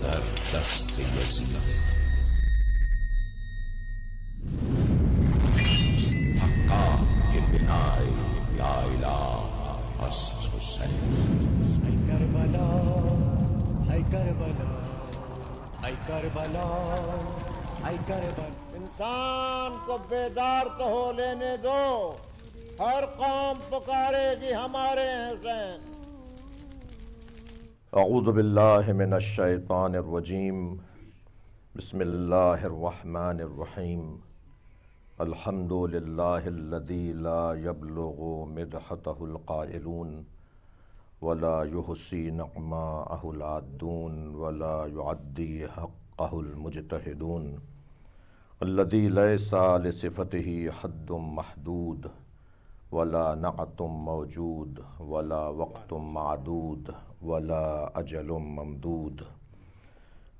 در دست یزید، حقا کے بنائے لا الہ ہست حسین۔ اے کربلا اے کربلا اے کربلا اے کربلا، انسان کو بیدار تو ہو لینے دو، ہر قوم پکارے گی ہمارے حسین۔ اعوذ باللہ من الشیطان الرجیم، بسم اللہ الرحمن الرحیم، الحمد للہ الذی لا یبلغ مدحتہ القائلون ولا یحصی نعماءہ العادون ولا یعدی حقہ المجتہدون، الذی لیس لصفتہ حد محدود ولا نعت موجود ولا وقت معدود ولا اجل ممدود،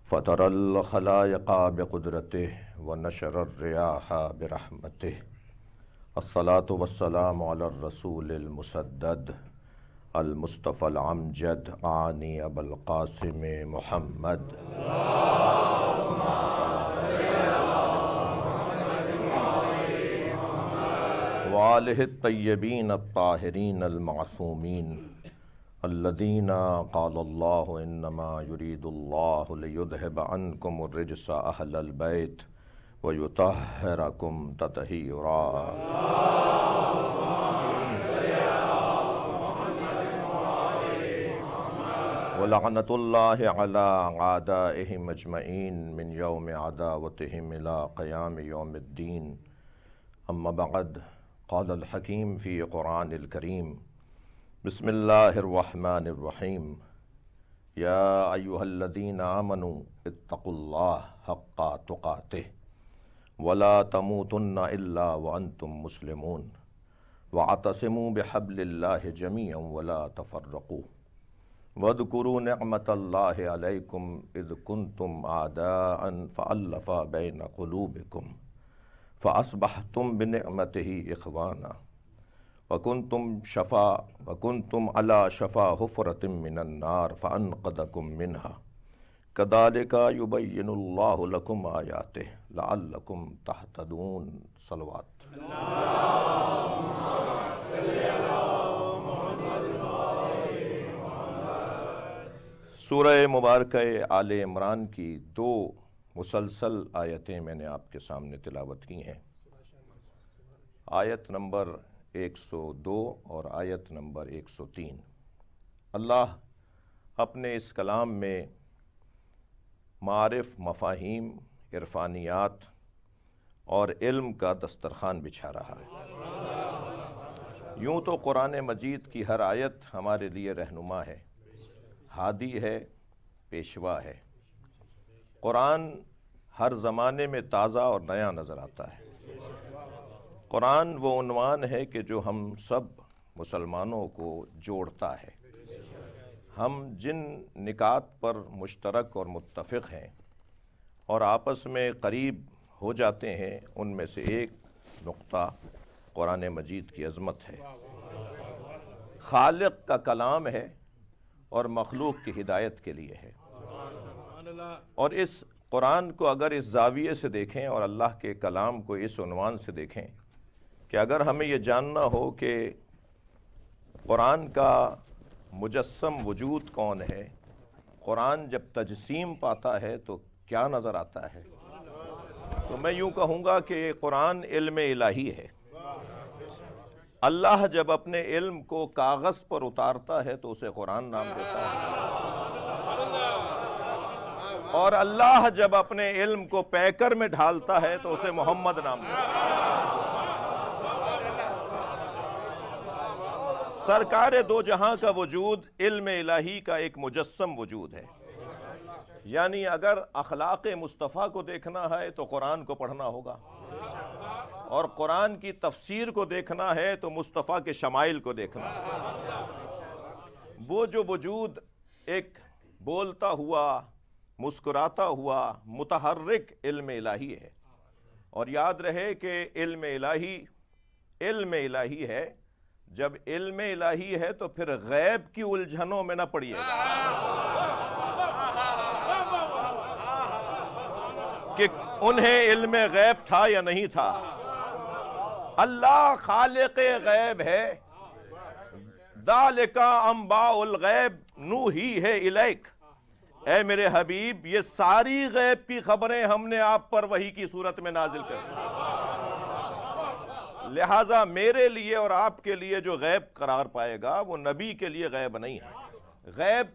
فطر الخلائق بقدرته ونشر الرياح برحمته، الصلاة والسلام على الرسول المسدد المصطفى الامجد اعنی ابا القاسم محمد وآلہ الطیبین الطاہرین المعصومین الذین قال اللہ انما یرید اللہ لیذہب عنکم الرجس اہل البیت ویطہرکم تطہیرا۔ ولعنۃ اللہ علی اعدائہم اجمعین من یوم عداوتہم الی قیام یوم الدین، اما بعد، قال الحکیم فی قرآن الکریم، بسم اللہ الرحمن الرحیم، یا ایہا الذین آمنوا اتقوا اللہ حق تقاتہ ولا تموتن الا وانتم مسلمون واعتصموا بحبل اللہ جميعا ولا تفرقوا واذکروا نعمت اللہ علیکم اذ کنتم اعداء فألف بین قلوبکم فأصبحتم بنعمته اخوانا وکنتم علی شفا حفرۃ من النار فانقذکم منها کذالک یبین اللہ لکم آیاتہ لعلکم تہتدون۔ صلوات۔ سورہ مبارکہ آل عمران کی دو مسلسل آیتیں میں نے آپ کے سامنے تلاوت کی ہیں، آیت نمبر 102 اور آیت نمبر 103۔ اللہ اپنے اس کلام میں معارف، مفاہیم، عرفانیات اور علم کا دسترخوان بچھا رہا ہے۔ یوں تو قرآن مجید کی ہر آیت ہمارے لیے رہنما ہے، ہادی ہے، پیشوا ہے۔ قرآن ہر زمانے میں تازہ اور نیا نظر آتا ہے۔ قرآن وہ عنوان ہے کہ جو ہم سب مسلمانوں کو جوڑتا ہے۔ ہم جن نکات پر مشترک اور متفق ہیں اور آپس میں قریب ہو جاتے ہیں، ان میں سے ایک نقطہ قرآن مجید کی عظمت ہے۔ خالق کا کلام ہے اور مخلوق کی ہدایت کے لیے ہے، اور اس قرآن کو اگر اس زاویے سے دیکھیں اور اللہ کے کلام کو اس عنوان سے دیکھیں کہ اگر ہمیں یہ جاننا ہو کہ قرآن کا مجسم وجود کون ہے، قرآن جب تجسیم پاتا ہے تو کیا نظر آتا ہے، تو میں یوں کہوں گا کہ قرآن علم الہی ہے۔ اللہ جب اپنے علم کو کاغذ پر اتارتا ہے تو اسے قرآن نام دیتا ہے، اور اللہ جب اپنے علم کو پیکر میں ڈھالتا ہے تو اسے محمد نام دیتا ہے۔ سرکار دو جہاں کا وجود علم الہی کا ایک مجسم وجود ہے، یعنی اگر اخلاق مصطفیٰ کو دیکھنا ہے تو قرآن کو پڑھنا ہوگا، اور قرآن کی تفسیر کو دیکھنا ہے تو مصطفیٰ کے شمائل کو دیکھنا ہے۔ وہ جو وجود ایک بولتا ہوا، مسکراتا ہوا، متحرک علم الہی ہے، اور یاد رہے کہ علم الہی ہے۔ جب علم الہی ہے تو پھر غیب کی الجھنوں میں نہ پڑیے کہ انہیں علم غیب تھا یا نہیں تھا۔ اللہ خالق غیب ہے۔ ذالک انباء الغیب نوحیہ الیک، اے میرے حبیب یہ ساری غیب کی خبریں ہم نے آپ پر وحی کی صورت میں نازل کر دی، لہٰذا میرے لیے اور آپ کے لیے جو غیب قرار پائے گا وہ نبی کے لیے غیب نہیں ہے۔ غیب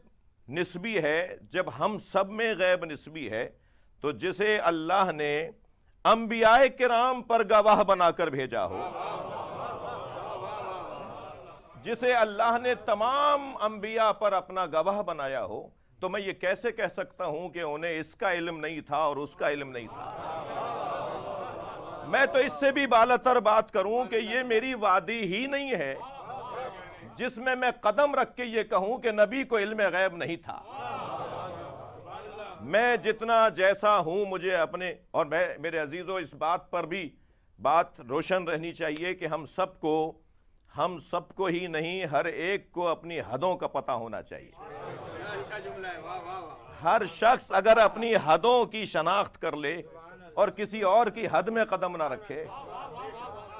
نسبی ہے۔ جب ہم سب میں غیب نسبی ہے تو جسے اللہ نے انبیاء کرام پر گواہ بنا کر بھیجا ہو، جسے اللہ نے تمام انبیاء پر اپنا گواہ بنایا ہو، تو میں یہ کیسے کہہ سکتا ہوں کہ انہیں اس کا علم نہیں تھا اور اس کا علم نہیں تھا؟ میں تو اس سے بھی بالاتر بات کروں کہ یہ میری وادی ہی نہیں ہے جس میں میں قدم رکھ کے یہ کہوں کہ نبی کو علم غیب نہیں تھا۔ میں جتنا جیسا ہوں مجھے اپنے، اور میرے عزیزو اس بات پر بھی بات روشن رہنی چاہیے کہ ہم سب کو ہی نہیں، ہر ایک کو اپنی حدوں کا پتہ ہونا چاہیے۔ ہر شخص اگر اپنی حدوں کی شناخت کر لے اور کسی اور کی حد میں قدم نہ رکھے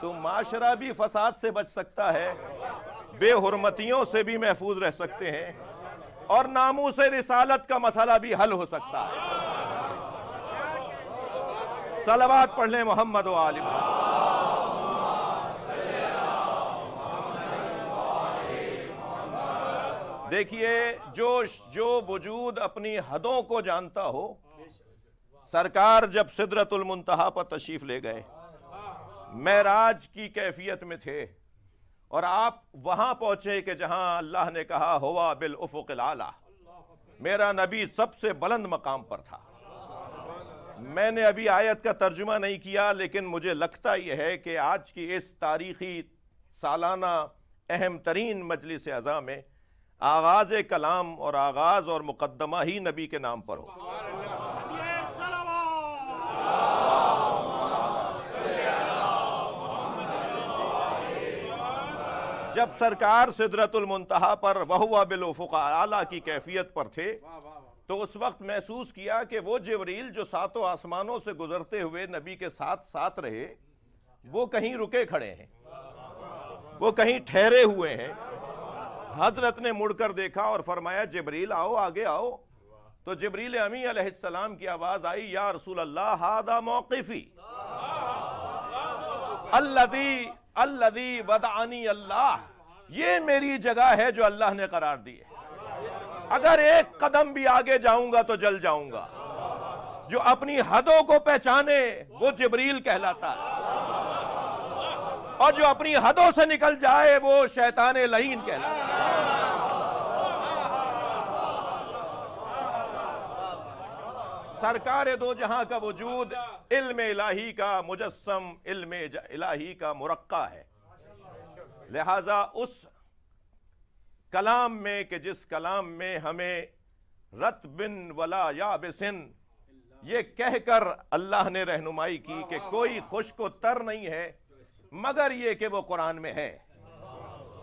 تو معاشرہ بھی فساد سے بچ سکتا ہے، بے حرمتیوں سے بھی محفوظ رہ سکتے ہیں، اور ناموس رسالت کا مسئلہ بھی حل ہو سکتا ہے۔ صلوات پڑھ لیں محمد و آل محمد۔ دیکھیے جو وجود اپنی حدوں کو جانتا ہو، سرکار جب سدرۃ المنتہا پر تشریف لے گئے، معراج کی کیفیت میں تھے، اور آپ وہاں پہنچے کہ جہاں اللہ نے کہا ہوا بالافق الاعلی، میرا نبی سب سے بلند مقام پر تھا۔ میں نے ابھی آیت کا ترجمہ نہیں کیا، لیکن مجھے لگتا یہ ہے کہ آج کی اس تاریخی سالانہ اہم ترین مجلس عزا میں آغاز کلام اور آغاز اور مقدمہ ہی نبی کے نام پر ہو۔ جب سرکار سدرۃ المنتہا پر وہو بالافق الاعلی کی کیفیت پر تھے تو اس وقت محسوس کیا کہ وہ جبریل جو ساتوں آسمانوں سے گزرتے ہوئے نبی کے ساتھ رہے، وہ کہیں رکے کھڑے ہیں، وہ کہیں ٹھہرے ہوئے ہیں۔ حضرت نے مڑ کر دیکھا اور فرمایا جبریل آؤ، آگے آؤ۔ تو جبریل امی علیہ السلام کی آواز آئی، یا رسول اللہ ھذا موقفی الذی ودعنی اللہ، یہ میری جگہ ہے جو اللہ نے قرار دی ہے، اگر ایک قدم بھی آگے جاؤں گا تو جل جاؤں گا۔ جو اپنی حدوں کو پہچانے وہ جبریل کہلاتا ہے، اور جو اپنی حدوں سے نکل جائے وہ شیطان لعین کہلاتا ہے۔ سرکار دو جہاں کا وجود علم الہی کا مجسم، علم الہی کا مرقع ہے، لہٰذا اس کلام میں کہ جس کلام میں ہمیں رطبن ولا یابسن یہ کہہ کر اللہ نے رہنمائی کی کہ کوئی خشک و تر نہیں ہے مگر یہ کہ وہ قرآن میں ہے،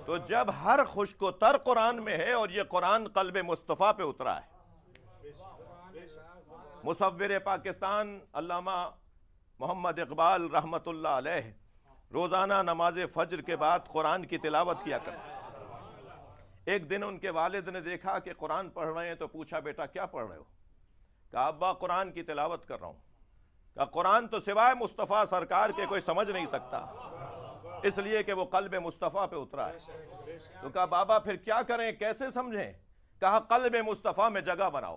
تو جب ہر خشک و تر قرآن میں ہے اور یہ قرآن قلب مصطفیٰ پہ اترا ہے۔ مصور پاکستان علامہ محمد اقبال رحمت اللہ علیہ روزانہ نماز فجر کے بعد قرآن کی تلاوت کیا کرتے۔ ایک دن ان کے والد نے دیکھا کہ قرآن پڑھ رہے ہیں تو پوچھا بیٹا کیا پڑھ رہے ہو؟ کہا ابا قرآن کی تلاوت کر رہا ہوں۔ کہا قرآن تو سوائے مصطفیٰ سرکار کے کوئی سمجھ نہیں سکتا، اس لیے کہ وہ قلب مصطفیٰ پہ اترا ہے۔ تو کہا بابا پھر کیا کریں، کیسے سمجھیں؟ کہا قلب مصطفیٰ میں جگہ بناؤ۔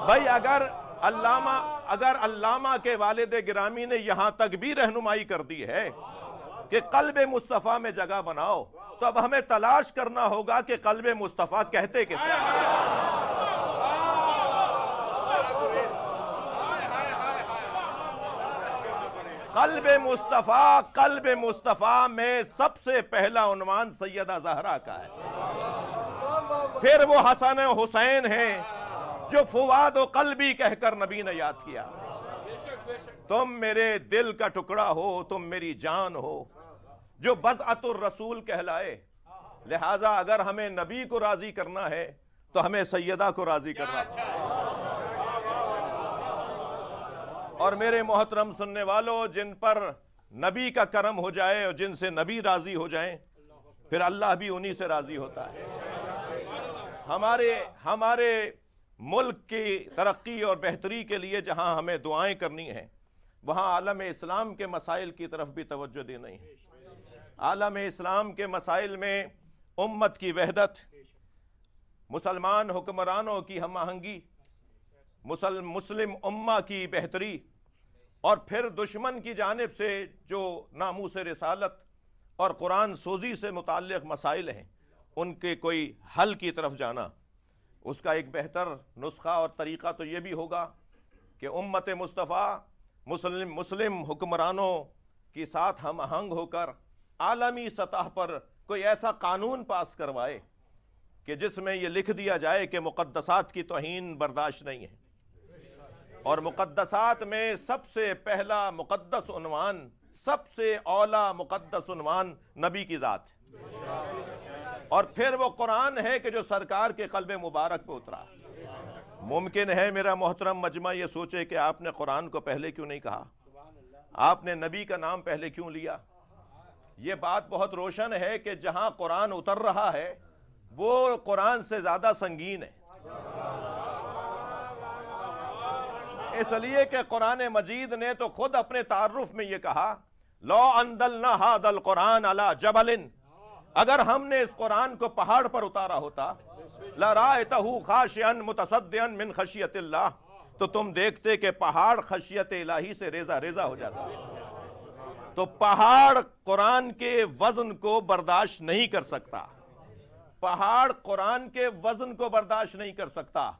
بھائی اگر علامہ کے والد گرامی نے یہاں تک بھی رہنمائی کر دی ہے کہ قلب مصطفیٰ میں جگہ بناؤ، تو اب ہمیں تلاش کرنا ہوگا کہ قلب مصطفیٰ کہتے کسے۔ قلب مصطفیٰ میں سب سے پہلا عنوان سیدہ زہرا کا ہے، پھر وہ حسن و حسین ہیں جو فؤاد و قلبی کہہ کر نبی نے یاد کیا۔ تم میرے دل کا ٹکڑا ہو، تم میری جان ہو، جو بضعۃ الرسول کہلائے، لہٰذا اگر ہمیں نبی کو راضی کرنا ہے تو ہمیں سیدہ کو راضی کرنا ہے۔ اور میرے محترم سننے والوں، جن پر نبی کا کرم ہو جائے اور جن سے نبی راضی ہو جائیں، پھر اللہ بھی انہی سے راضی ہوتا ہے۔ ہمارے ملک کی ترقی اور بہتری کے لیے جہاں ہمیں دعائیں کرنی ہیں، وہاں عالم اسلام کے مسائل کی طرف بھی توجہ دینی ہے۔ عالم اسلام کے مسائل میں امت کی وحدت، مسلمان حکمرانوں کی ہم آہنگی، مسلم امہ کی بہتری، اور پھر دشمن کی جانب سے جو ناموس رسالت اور قرآن سوزی سے متعلق مسائل ہیں، ان کے کوئی حل کی طرف جانا، اس کا ایک بہتر نسخہ اور طریقہ تو یہ بھی ہوگا کہ امت مصطفیٰ مسلم حکمرانوں کے ساتھ ہم آہنگ ہو کر عالمی سطح پر کوئی ایسا قانون پاس کروائے کہ جس میں یہ لکھ دیا جائے کہ مقدسات کی توہین برداشت نہیں ہے، اور مقدسات میں سب سے پہلا مقدس عنوان، سب سے اولا مقدس عنوان نبی کی ذات ہے، اور پھر وہ قرآن ہے کہ جو سرکار کے قلب مبارک پہ اترا۔ ممکن ہے میرا محترم مجمع یہ سوچے کہ آپ نے قرآن کو پہلے کیوں نہیں کہا، آپ نے نبی کا نام پہلے کیوں لیا؟ یہ بات بہت روشن ہے کہ جہاں قرآن اتر رہا ہے وہ قرآن سے زیادہ سنگین ہے، اس لیے کہ قرآن مجید نے تو خود اپنے تعارف میں یہ کہا، لو انزلنا ھذا القرآن علی جبل، اگر ہم نے اس قرآن کو پہاڑ پر اتارا ہوتا، لرأیتہ خاشعا متصدعا من خشیت اللہ، تو تم دیکھتے کہ پہاڑ خشیت الہی سے ریزہ ریزہ ہو جاتا۔ تو پہاڑ قرآن کے وزن کو برداشت نہیں کر سکتا، پہاڑ قرآن کے وزن کو برداشت نہیں کر سکتا۔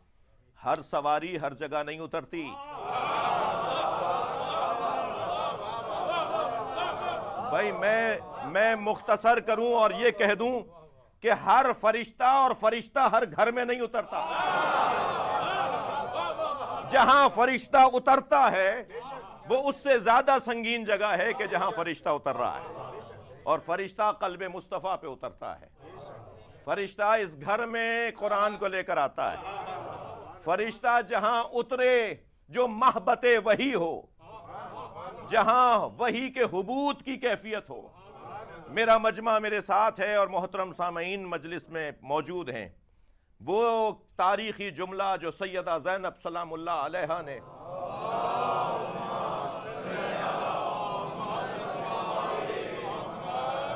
ہر سواری ہر جگہ نہیں اترتی، بھائی میں مختصر کروں اور یہ کہہ دوں کہ ہر فرشتہ اور فرشتہ ہر گھر میں نہیں اترتا۔ جہاں فرشتہ اترتا ہے وہ اس سے زیادہ سنگین جگہ ہے کہ جہاں فرشتہ اتر رہا ہے، اور فرشتہ قلب مصطفیٰ پہ اترتا ہے۔ فرشتہ اس گھر میں قرآن کو لے کر آتا ہے، فرشتہ جہاں اترے جو محبت وحی ہو، جہاں وحی کے حبوط کی کیفیت ہو۔ میرا مجمع میرے ساتھ ہے اور محترم سامعین مجلس میں موجود ہیں، وہ تاریخی جملہ جو سیدہ زینب سلام اللہ علیہا نے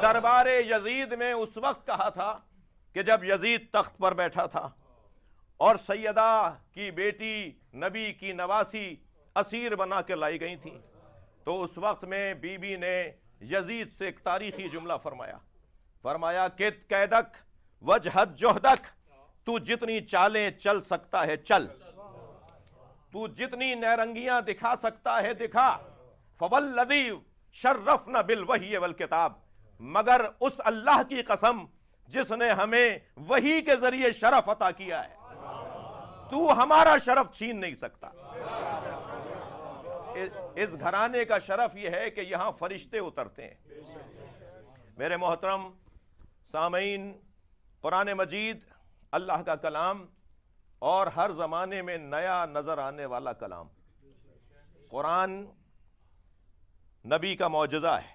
دربار یزید میں اس وقت کہا تھا کہ جب یزید تخت پر بیٹھا تھا اور سیدہ کی بیٹی نبی کی نواسی اسیر بنا کے لائی گئی تھی، تو اس وقت میں بی بی نے یزید سے ایک تاریخی جملہ فرمایا کت قیدک وجہد جہدک، تو جتنی چالیں چل سکتا ہے چل، تو جتنی نیرنگیاں دکھا سکتا ہے دکھا، فوالذی شرفنا بالوحی والکتاب، مگر اس اللہ کی قسم جس نے ہمیں وحی کے ذریعے شرف عطا کیا ہے، تو ہمارا شرف چھین نہیں سکتا۔ اس گھرانے کا شرف یہ ہے کہ یہاں فرشتے اترتے ہیں۔ میرے محترم سامعین، قرآن مجید اللہ کا کلام اور ہر زمانے میں نیا نظر آنے والا کلام۔ قرآن نبی کا معجزہ ہے۔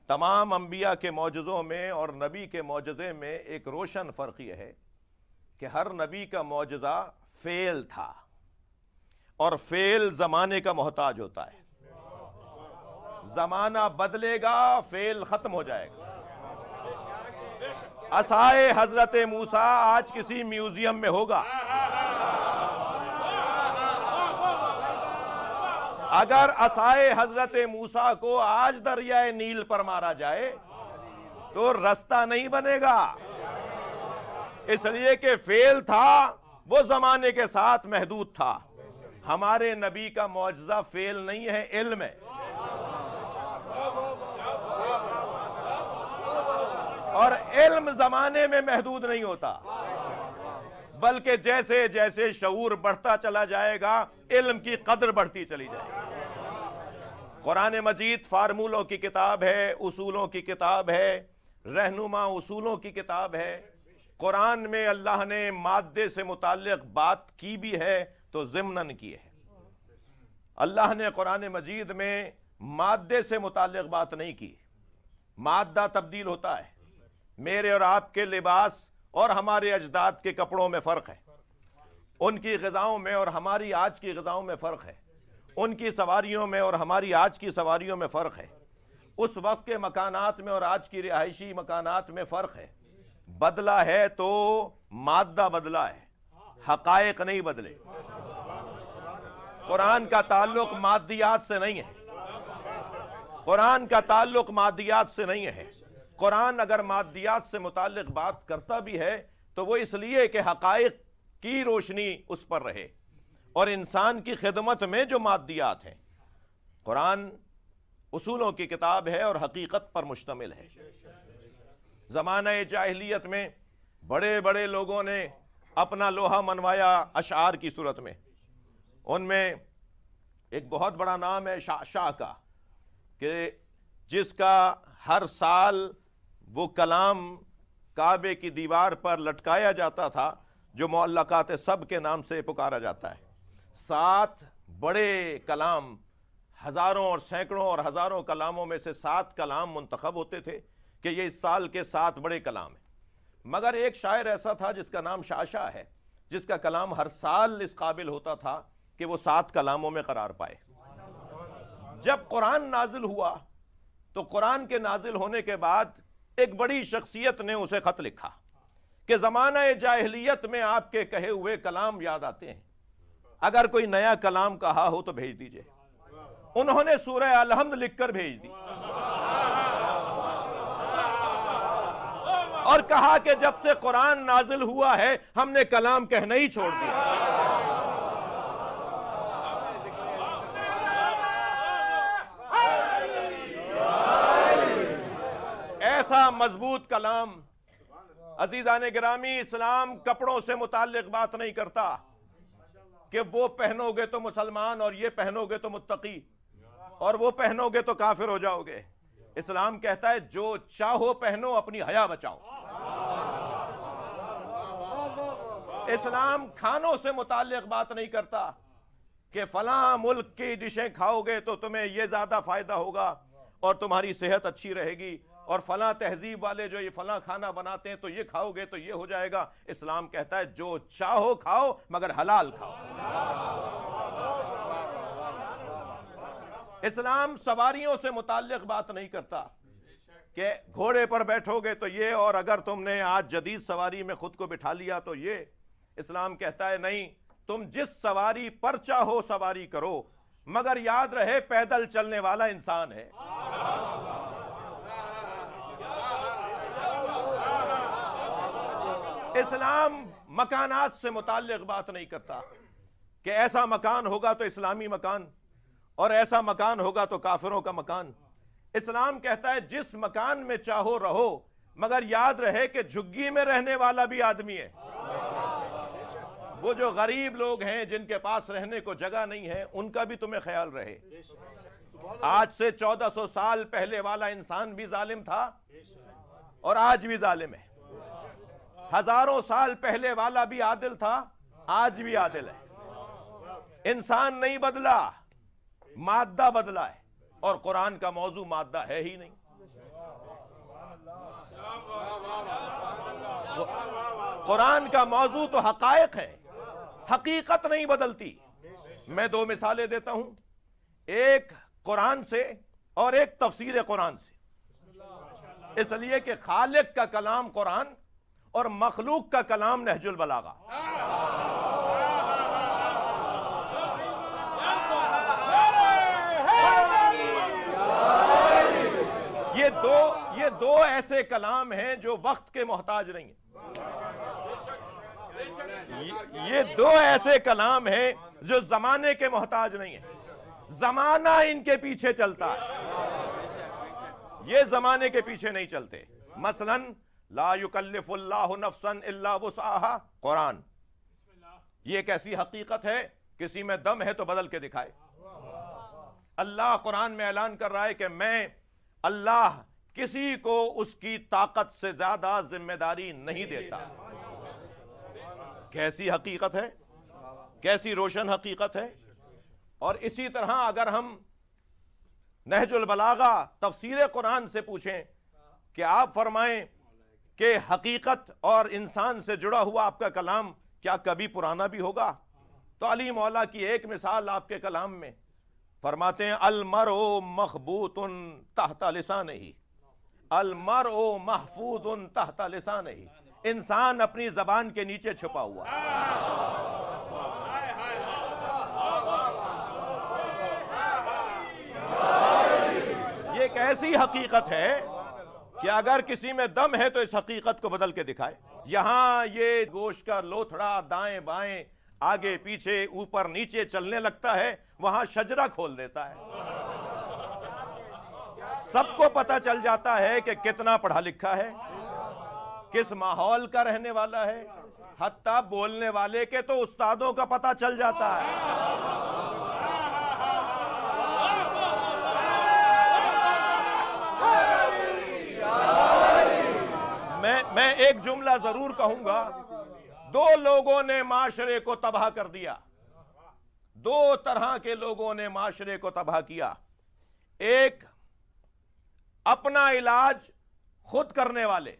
تمام انبیاء کے معجزوں میں اور نبی کے معجزے میں ایک روشن فرق یہ ہے کہ ہر نبی کا معجزہ فعل تھا، اور فعل زمانے کا محتاج ہوتا ہے۔ زمانہ بدلے گا، فعل ختم ہو جائے گا۔ عصائے حضرت موسیٰ آج کسی میوزیم میں ہوگا، اگر عصائے حضرت موسیٰ کو آج دریائے نیل پر مارا جائے تو رستہ نہیں بنے گا، اس لیے کہ فعل تھا، وہ زمانے کے ساتھ محدود تھا۔ ہمارے نبی کا معجزہ فعل نہیں ہے، علم ہے۔ اور علم زمانے میں محدود نہیں ہوتا، بلکہ جیسے جیسے شعور بڑھتا چلا جائے گا علم کی قدر بڑھتی چلی جائے گی۔ قرآن مجید فارمولوں کی کتاب ہے، اصولوں کی کتاب ہے، رہنما اصولوں کی کتاب ہے۔ قرآن میں اللہ نے مادے سے متعلق بات کی بھی ہے تو ضمناً کی ہے۔ اللہ نے قرآن مجید میں مادے سے متعلق بات نہیں کی۔ مادہ تبدیل ہوتا ہے، میرے اور آپ کے لباس اور ہمارے اجداد کے کپڑوں میں فرق ہے، ان کی غذاؤں میں اور ہماری آج کی غذاؤں میں فرق ہے، ان کی سواریوں میں اور ہماری آج کی سواریوں میں فرق ہے، اس وقت کے مکانات میں اور آج کی رہائشی مکانات میں فرق ہے۔ بدلا ہے تو مادہ بدلا ہے، حقائق نہیں بدلے۔ قرآن کا تعلق مادیات سے نہیں ہے، قرآن کا تعلق مادیات سے نہیں ہے۔ قرآن اگر مادیات سے متعلق بات کرتا بھی ہے تو وہ اس لیے کہ حقائق کی روشنی اس پر رہے اور انسان کی خدمت میں جو مادیات ہیں۔ قرآن اصولوں کی کتاب ہے اور حقیقت پر مشتمل ہے۔ زمانہ جاہلیت میں بڑے بڑے لوگوں نے اپنا لوہا منوایا اشعار کی صورت میں۔ ان میں ایک بہت بڑا نام ہے شاہ کا، کہ جس کا ہر سال وہ کلام کعبے کی دیوار پر لٹکایا جاتا تھا جو معلقات سب کے نام سے پکارا جاتا ہے۔ 7 بڑے کلام، ہزاروں اور سینکڑوں اور ہزاروں کلاموں میں سے 7 کلام منتخب ہوتے تھے کہ یہ اس سال کے 7 بڑے کلام ہیں۔ مگر ایک شاعر ایسا تھا جس کا نام شاہ ہے، جس کا کلام ہر سال اس قابل ہوتا تھا کہ وہ 7 کلاموں میں قرار پائے۔ جب قرآن نازل ہوا تو قرآن کے نازل ہونے کے بعد ایک بڑی شخصیت نے اسے خط لکھا کہ زمانہ جاہلیت میں آپ کے کہے ہوئے کلام یاد آتے ہیں، اگر کوئی نیا کلام کہا ہو تو بھیج دیجئے۔ انہوں نے سورہ الحمد لکھ کر بھیج دی اور کہا کہ جب سے قرآن نازل ہوا ہے ہم نے کلام کہنا ہی چھوڑ دیا۔ ایسا مضبوط کلام۔ عزیزان گرامی، اسلام کپڑوں سے متعلق بات نہیں کرتا کہ وہ پہنو گے تو مسلمان اور یہ پہنو گے تو متقی اور وہ پہنو گے تو کافر ہو جاؤ گے۔ اسلام کہتا ہے جو چاہو پہنو، اپنی حیا بچاؤ۔ اسلام کھانوں سے متعلق بات نہیں کرتا کہ فلاں ملک کی ڈشیں کھاؤ گے تو تمہیں یہ زیادہ فائدہ ہوگا اور تمہاری صحت اچھی رہے گی، اور فلاں تہذیب والے جو یہ فلاں کھانا بناتے ہیں تو یہ کھاؤ گے تو یہ ہو جائے گا۔ اسلام کہتا ہے جو چاہو کھاؤ مگر حلال کھاؤ۔ اسلام سواریوں سے متعلق بات نہیں کرتا کہ گھوڑے پر بیٹھو گے تو یہ، اور اگر تم نے آج جدید سواری میں خود کو بٹھا لیا تو یہ۔ اسلام کہتا ہے نہیں، تم جس سواری پر چاہو سواری کرو، مگر یاد رہے پیدل چلنے والا انسان ہے۔ اسلام مکانات سے متعلق بات نہیں کرتا کہ ایسا مکان ہوگا تو اسلامی مکان اور ایسا مکان ہوگا تو کافروں کا مکان۔ اسلام کہتا ہے جس مکان میں چاہو رہو، مگر یاد رہے کہ جھگی میں رہنے والا بھی آدمی ہے۔ وہ جو غریب لوگ ہیں جن کے پاس رہنے کو جگہ نہیں ہے، ان کا بھی تمہیں خیال رہے۔ آج سے 1400 سال پہلے والا انسان بھی ظالم تھا اور آج بھی ظالم ہے۔ ہزاروں سال پہلے والا بھی عادل تھا، آج بھی عادل ہے۔ انسان نہیں بدلا، مادہ بدلا ہے، اور قرآن کا موضوع مادہ ہے ہی نہیں۔ قرآن کا موضوع تو حقائق ہے، حقیقت نہیں بدلتی۔ میں 2 مثالیں دیتا ہوں، ایک قرآن سے اور ایک تفسیر قرآن سے، اس لیے کہ خالق کا کلام قرآن اور مخلوق کا کلام نہج البلاغہ۔ یہ دو ایسے کلام ہیں جو وقت کے محتاج نہیں ہیں۔ یہ 2 ایسے کلام ہیں جو زمانے کے محتاج نہیں ہیں، زمانہ ان کے پیچھے چلتا ہے۔ یہ زمانے کے پیچھے نہیں چلتے. مثلاً لا یکلف اللہ نفسا الا وسعہا قرآن، یہ ایک ایسی حقیقت ہے کسی میں دم ہے تو بدل کے دکھائے. اللہ قرآن میں اعلان کر رہا ہے کہ میں اللہ کسی کو اس کی طاقت سے زیادہ ذمہ داری نہیں دیتا. کیسی حقیقت ہے، کیسی روشن حقیقت ہے. اور اسی طرح اگر ہم نہج البلاغہ تفسیر قرآن سے پوچھیں کہ آپ فرمائیں کہ حقیقت اور انسان سے جڑا ہوا آپ کا کلام کیا کبھی پرانا بھی ہوگا، تو علی مولا کی ایک مثال آپ کے کلام میں فرماتے ہیں المرء مخبوط تحت لسانہ، المرء محفوظ تحت لسانہ، انسان اپنی زبان کے نیچے چھپا ہوا ہے. یہ ایک ایسی حقیقت ہے کہ اگر کسی میں دم ہے تو اس حقیقت کو بدل کے دکھائے. یہاں یہ گوشت کا لوتھڑا دائیں بائیں آگے پیچھے اوپر نیچے چلنے لگتا ہے، وہاں شجرہ کھول دیتا ہے. سب کو پتہ چل جاتا ہے کہ کتنا پڑھا لکھا ہے، کس ماحول کا رہنے والا ہے، حتیٰ بولنے والے کے تو استادوں کا پتہ چل جاتا ہے. میں ایک جملہ ضرور کہوں گا، دو لوگوں نے معاشرے کو تباہ کر دیا، دو طرح کے لوگوں نے معاشرے کو تباہ کیا. ایک اپنا علاج خود کرنے والے،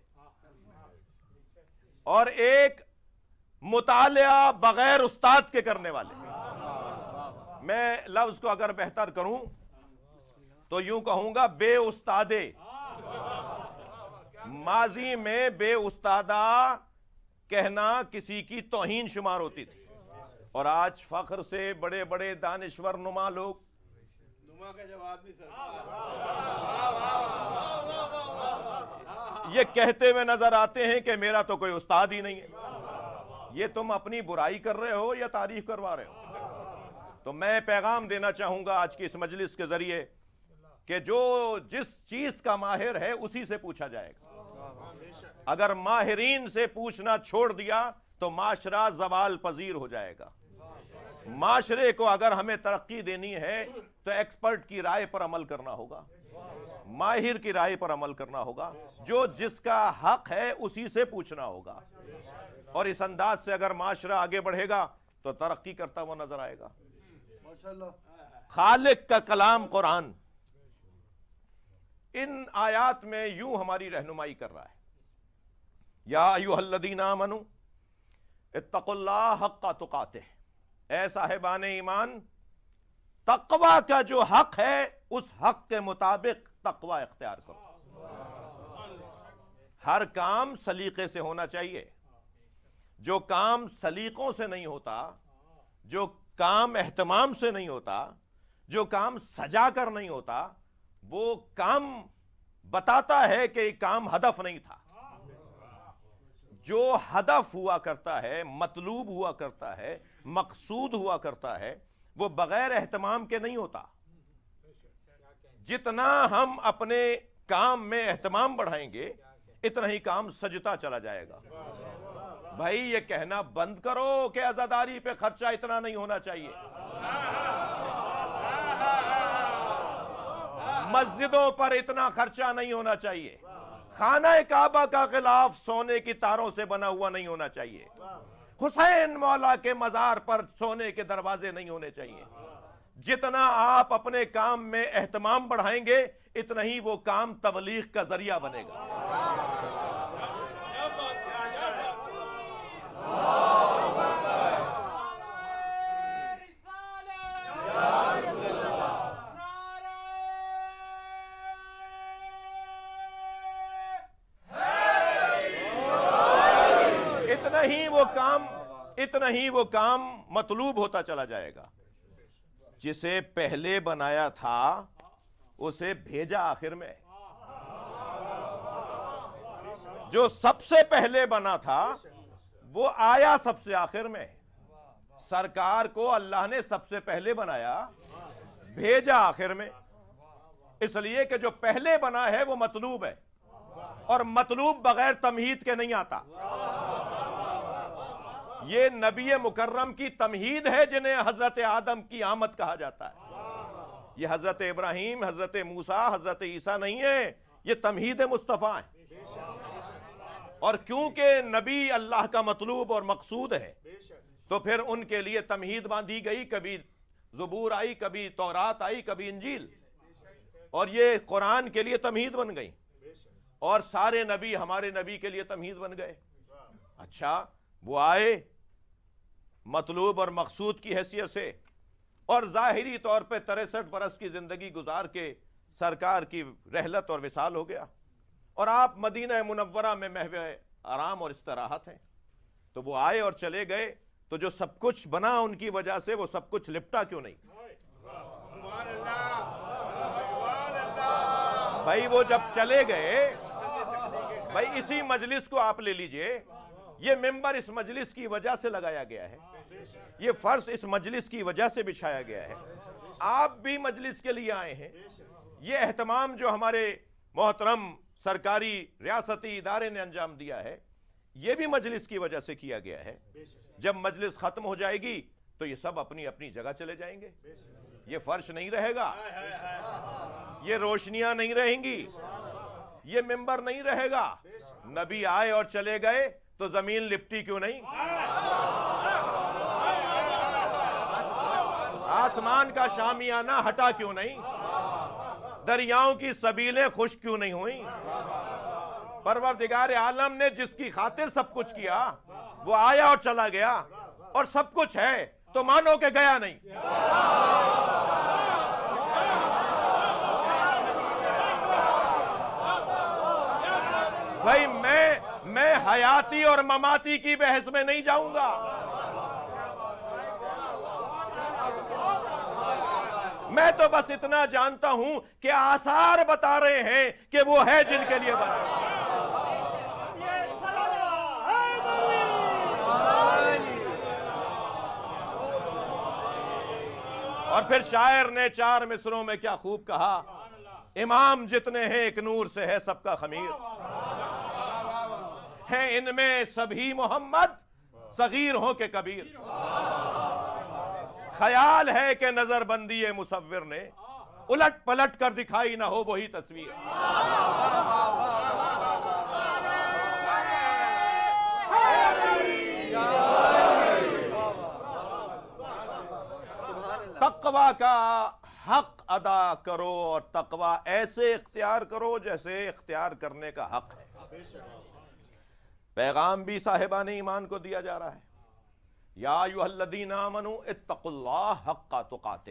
اور ایک مطالعہ بغیر استاد کے کرنے والے. میں لفظ کو اگر بہتر کروں تو یوں کہوں گا بے استادے. ماضی میں بے استادہ کہنا کسی کی توہین شمار ہوتی تھی، اور آج فخر سے بڑے بڑے دانشور نما لوگ یہ کہتے ہوئے نظر آتے ہیں کہ میرا تو کوئی استاد ہی نہیں ہے. یہ تم اپنی برائی کر رہے ہو یا تعریف کروا رہے ہو؟ تو میں پیغام دینا چاہوں گا آج کی اس مجلس کے ذریعے کہ جو جس چیز کا ماہر ہے اسی سے پوچھا جائے گا. اگر ماہرین سے پوچھنا چھوڑ دیا تو معاشرہ زوال پذیر ہو جائے گا. معاشرے کو اگر ہمیں ترقی دینی ہے تو ایکسپرٹ کی رائے پر عمل کرنا ہوگا، ماہر کی رائے پر عمل کرنا ہوگا، جو جس کا حق ہے اسی سے پوچھنا ہوگا. اور اس انداز سے اگر معاشرہ آگے بڑھے گا تو ترقی کرتا ہوا نظر آئے گا. خالق کا کلام قرآن ان آیات میں یوں ہماری رہنمائی کر رہا ہے. یا ایھا الذین آمنوا اتقوا اللہ حق تقاتہ، اے صاحبان ایمان تقوی کا جو حق ہے اس حق کے مطابق تقوی اختیار کرو. ہر کام سلیقے سے ہونا چاہیے. جو کام سلیقوں سے نہیں ہوتا، جو کام اہتمام سے نہیں ہوتا، جو کام سجا کر نہیں ہوتا، وہ کام بتاتا ہے کہ یہ کام ہدف نہیں تھا. جو ہدف ہوا کرتا ہے، مطلوب ہوا کرتا ہے، مقصود ہوا کرتا ہے، وہ بغیر اہتمام کے نہیں ہوتا. جتنا ہم اپنے کام میں اہتمام بڑھائیں گے اتنا ہی کام سجتا چلا جائے گا. بھائی یہ کہنا بند کرو کہ عزاداری پہ خرچہ اتنا نہیں ہونا چاہیے. مسجدوں پر اتنا خرچہ نہیں ہونا چاہیے. خانہ کعبہ کا غلاف سونے کی تاروں سے بنا ہوا نہیں ہونا چاہیے. حسین مولا کے مزار پر سونے کے دروازے نہیں ہونے چاہیے. جتنا آپ اپنے کام میں اہتمام بڑھائیں گے اتنا ہی وہ کام تبلیغ کا ذریعہ بنے گا. اتنا ہی وہ کام مطلوب ہوتا چلا جائے گا. جسے پہلے بنایا تھا اسے بھیجا آخر میں. جو سب سے پہلے بنا تھا وہ آیا سب سے آخر میں. سرکار کو اللہ نے سب سے پہلے بنایا، بھیجا آخر میں. اس لیے کہ جو پہلے بنا ہے وہ مطلوب ہے، اور مطلوب بغیر تمہید کے نہیں آتا۔ یہ نبی مکرم کی تمہید ہے جنہیں حضرت آدم کی آمد کہا جاتا ہے۔ یہ حضرت ابراہیم، حضرت موسیٰ، حضرت عیسیٰ نہیں ہے، یہ تمہید مصطفیٰ ہے۔ اور کیونکہ نبی اللہ کا مطلوب اور مقصود ہے تو پھر ان کے لیے تمہید باندھی گئی، کبھی زبور آئی، کبھی تورات آئی، کبھی انجیل، اور یہ قرآن کے لیے تمہید بن گئی، اور سارے نبی ہمارے نبی کے لیے تمہید بن گئے۔ اچھا، وہ آئے مطلوب اور مقصود کی حیثیت سے، اور ظاہری طور پہ 63 برس کی زندگی گزار کے سرکار کی رحلت اور وصال ہو گیا، اور آپ مدینہ منورہ میں محو آرام اور استراحت ہیں۔ تو وہ آئے اور چلے گئے، تو جو سب کچھ بنا ان کی وجہ سے وہ سب کچھ لپٹا کیوں نہیں؟ بھائی وہ جب چلے گئے، بھائی اسی مجلس کو آپ لے لیجئے، یہ ممبر اس مجلس کی وجہ سے لگایا گیا ہے، یہ فرش اس مجلس کی وجہ سے بچھایا گیا ہے، آپ بھی مجلس کے لیے آئے ہیں۔ یہ اہتمام جو ہمارے محترم سرکاری ریاستی ادارے نے انجام دیا ہے، یہ بھی مجلس کی وجہ سے کیا گیا ہے۔ جب مجلس ختم ہو جائے گی تو یہ سب اپنی اپنی جگہ چلے جائیں گے، یہ فرش نہیں رہے گا، یہ روشنیاں نہیں رہیں گی، یہ ممبر نہیں رہے گا۔ نبی آئے اور چلے گئے تو زمین لپٹی کیوں نہیں؟ آسمان کا شامیانہ ہٹا کیوں نہیں؟ دریاؤں کی سبیلیں خشک کیوں نہیں ہوئیں؟ پروردگار عالم نے جس کی خاطر سب کچھ کیا وہ آیا اور چلا گیا، اور سب کچھ ہے تو مانو کہ گیا نہیں۔ بھائی میں حیاتی اور مماتی کی بحث میں نہیں جاؤں گا، میں تو بس اتنا جانتا ہوں کہ آثار بتا رہے ہیں کہ وہ ہے جن کے لیے بنا۔ اور پھر شاعر نے 4 مصروں میں کیا خوب کہا، امام جتنے ہیں ایک نور سے ہے سب کا خمیر، ہیں ان میں سبھی محمد صغیر ہوں کہ کبیر۔ خیال ہے کہ نظر بندی مصور نے الٹ پلٹ کر دکھائی نہ ہو وہی تصویر۔ تقوی کا حق ادا کرو، اور تقوی ایسے اختیار کرو جیسے اختیار کرنے کا حق ہے۔ پیغام بھی صاحبان ایمان کو دیا جا رہا ہے، یا ایھا الذین آمنوا اتقوا اللہ حق تقاتہ،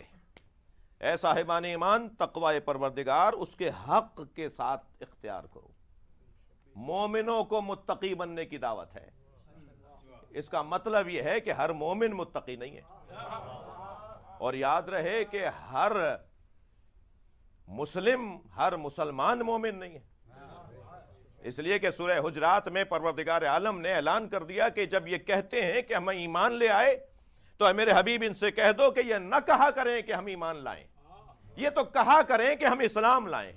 اے صاحبان ایمان تقوی پروردگار اس کے حق کے ساتھ اختیار کرو۔ مومنوں کو متقی بننے کی دعوت ہے، اس کا مطلب یہ ہے کہ ہر مومن متقی نہیں ہے، اور یاد رہے کہ ہر مسلمان مومن نہیں ہے۔ اس لیے کہ سورہ حجرات میں پروردگار عالم نے اعلان کر دیا کہ جب یہ کہتے ہیں کہ ہم ایمان لے آئے تو اے میرے حبیب ان سے کہہ دو کہ یہ نہ کہا کریں کہ ہم ایمان لائیں، یہ تو کہا کریں کہ ہم اسلام لائیں،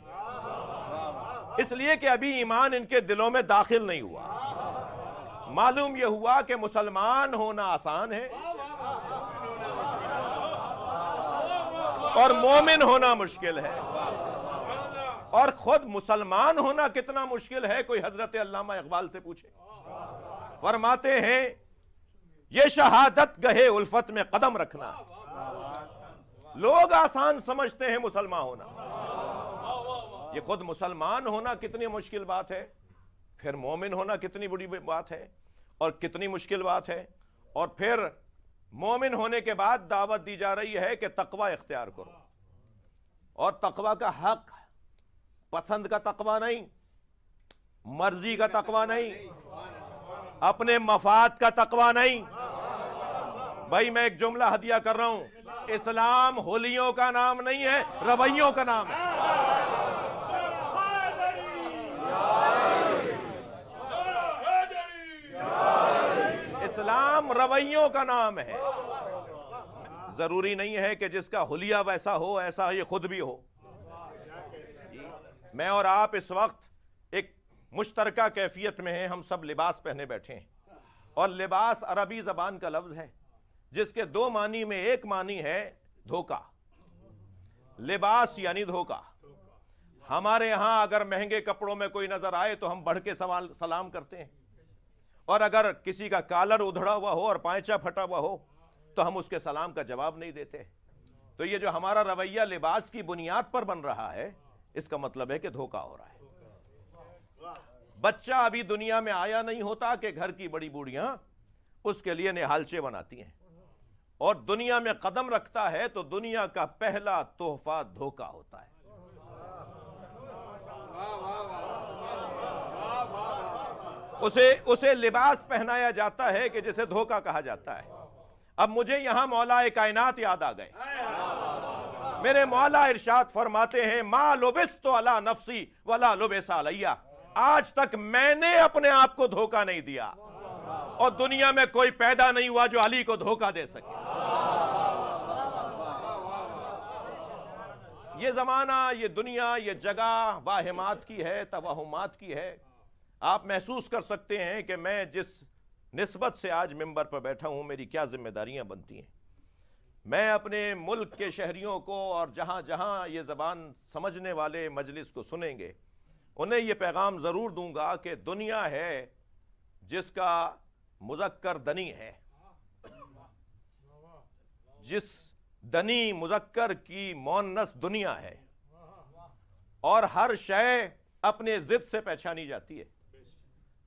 اس لیے کہ ابھی ایمان ان کے دلوں میں داخل نہیں ہوا۔ معلوم یہ ہوا کہ مسلمان ہونا آسان ہے اور مومن ہونا مشکل ہے، اور خود مسلمان ہونا کتنا مشکل ہے کوئی حضرت علامہ اقبال سے پوچھے۔ فرماتے ہیں یہ شہادت گہے الفت میں قدم رکھنا، لوگ آسان سمجھتے ہیں مسلمان ہونا، یہ خود مسلمان ہونا کتنی مشکل بات ہے، پھر مومن ہونا کتنی بڑی بات ہے اور کتنی مشکل بات ہے۔ اور پھر مومن ہونے کے بعد دعوت دی جا رہی ہے کہ تقوی اختیار کرو، اور تقوی کا حق پسند کا تقوی نہیں، مرضی کا تقوی نہیں، اپنے مفاد کا تقوی نہیں۔ بھائی میں ایک جملہ ہدیہ کر رہا ہوں، اسلام ہولیوں کا نام نہیں ہے، رویوں کا نام ہے۔ اسلام رویوں کا نام ہے، ضروری نہیں ہے کہ جس کا حلیہ ویسا ہو ایسا یہ خود بھی ہو۔ میں اور آپ اس وقت ایک مشترکہ کیفیت میں ہیں، ہم سب لباس پہنے بیٹھے ہیں، اور لباس عربی زبان کا لفظ ہے جس کے دو معنی میں ایک معنی ہے دھوکہ، لباس یعنی دھوکہ۔ ہمارے ہاں اگر مہنگے کپڑوں میں کوئی نظر آئے تو ہم بڑھ کے سلام کرتے ہیں، اور اگر کسی کا کالر ادھڑا ہوا ہو اور پائچہ پھٹا ہوا ہو تو ہم اس کے سلام کا جواب نہیں دیتے۔ تو یہ جو ہمارا رویہ لباس کی بنیاد پر بن رہا ہے، اس کا مطلب ہے کہ دھوکہ ہو رہا ہے۔ بچہ ابھی دنیا میں آیا نہیں ہوتا کہ گھر کی بڑی بوڑھیاں اس کے لیے نہالچے بناتی ہیں، اور دنیا میں قدم رکھتا ہے تو دنیا کا پہلا تحفہ دھوکہ ہوتا ہے۔ اسے لباس پہنایا جاتا ہے کہ جسے دھوکہ کہا جاتا ہے۔ اب مجھے یہاں مولا کائنات یاد آ گئے۔ میرے مولا ارشاد فرماتے ہیں ما لبست علی نفسی ولا لبس علی، آج تک میں نے اپنے آپ کو دھوکہ نہیں دیا، اور دنیا میں کوئی پیدا نہیں ہوا جو علی کو دھوکہ دے سکے۔ یہ زمانہ، یہ دنیا، یہ جگہ واہمات کی ہے، توہمات کی ہے۔ آپ محسوس کر سکتے ہیں کہ میں جس نسبت سے آج ممبر پر بیٹھا ہوں میری کیا ذمہ داریاں بنتی ہیں۔ میں اپنے ملک کے شہریوں کو اور جہاں جہاں یہ زبان سمجھنے والے مجلس کو سنیں گے انہیں یہ پیغام ضرور دوں گا کہ دنیا ہے جس کا مذکر دنی ہے، جس دنی مذکر کی مؤنث دنیا ہے، اور ہر شے اپنے ضد سے پہچانی جاتی ہے۔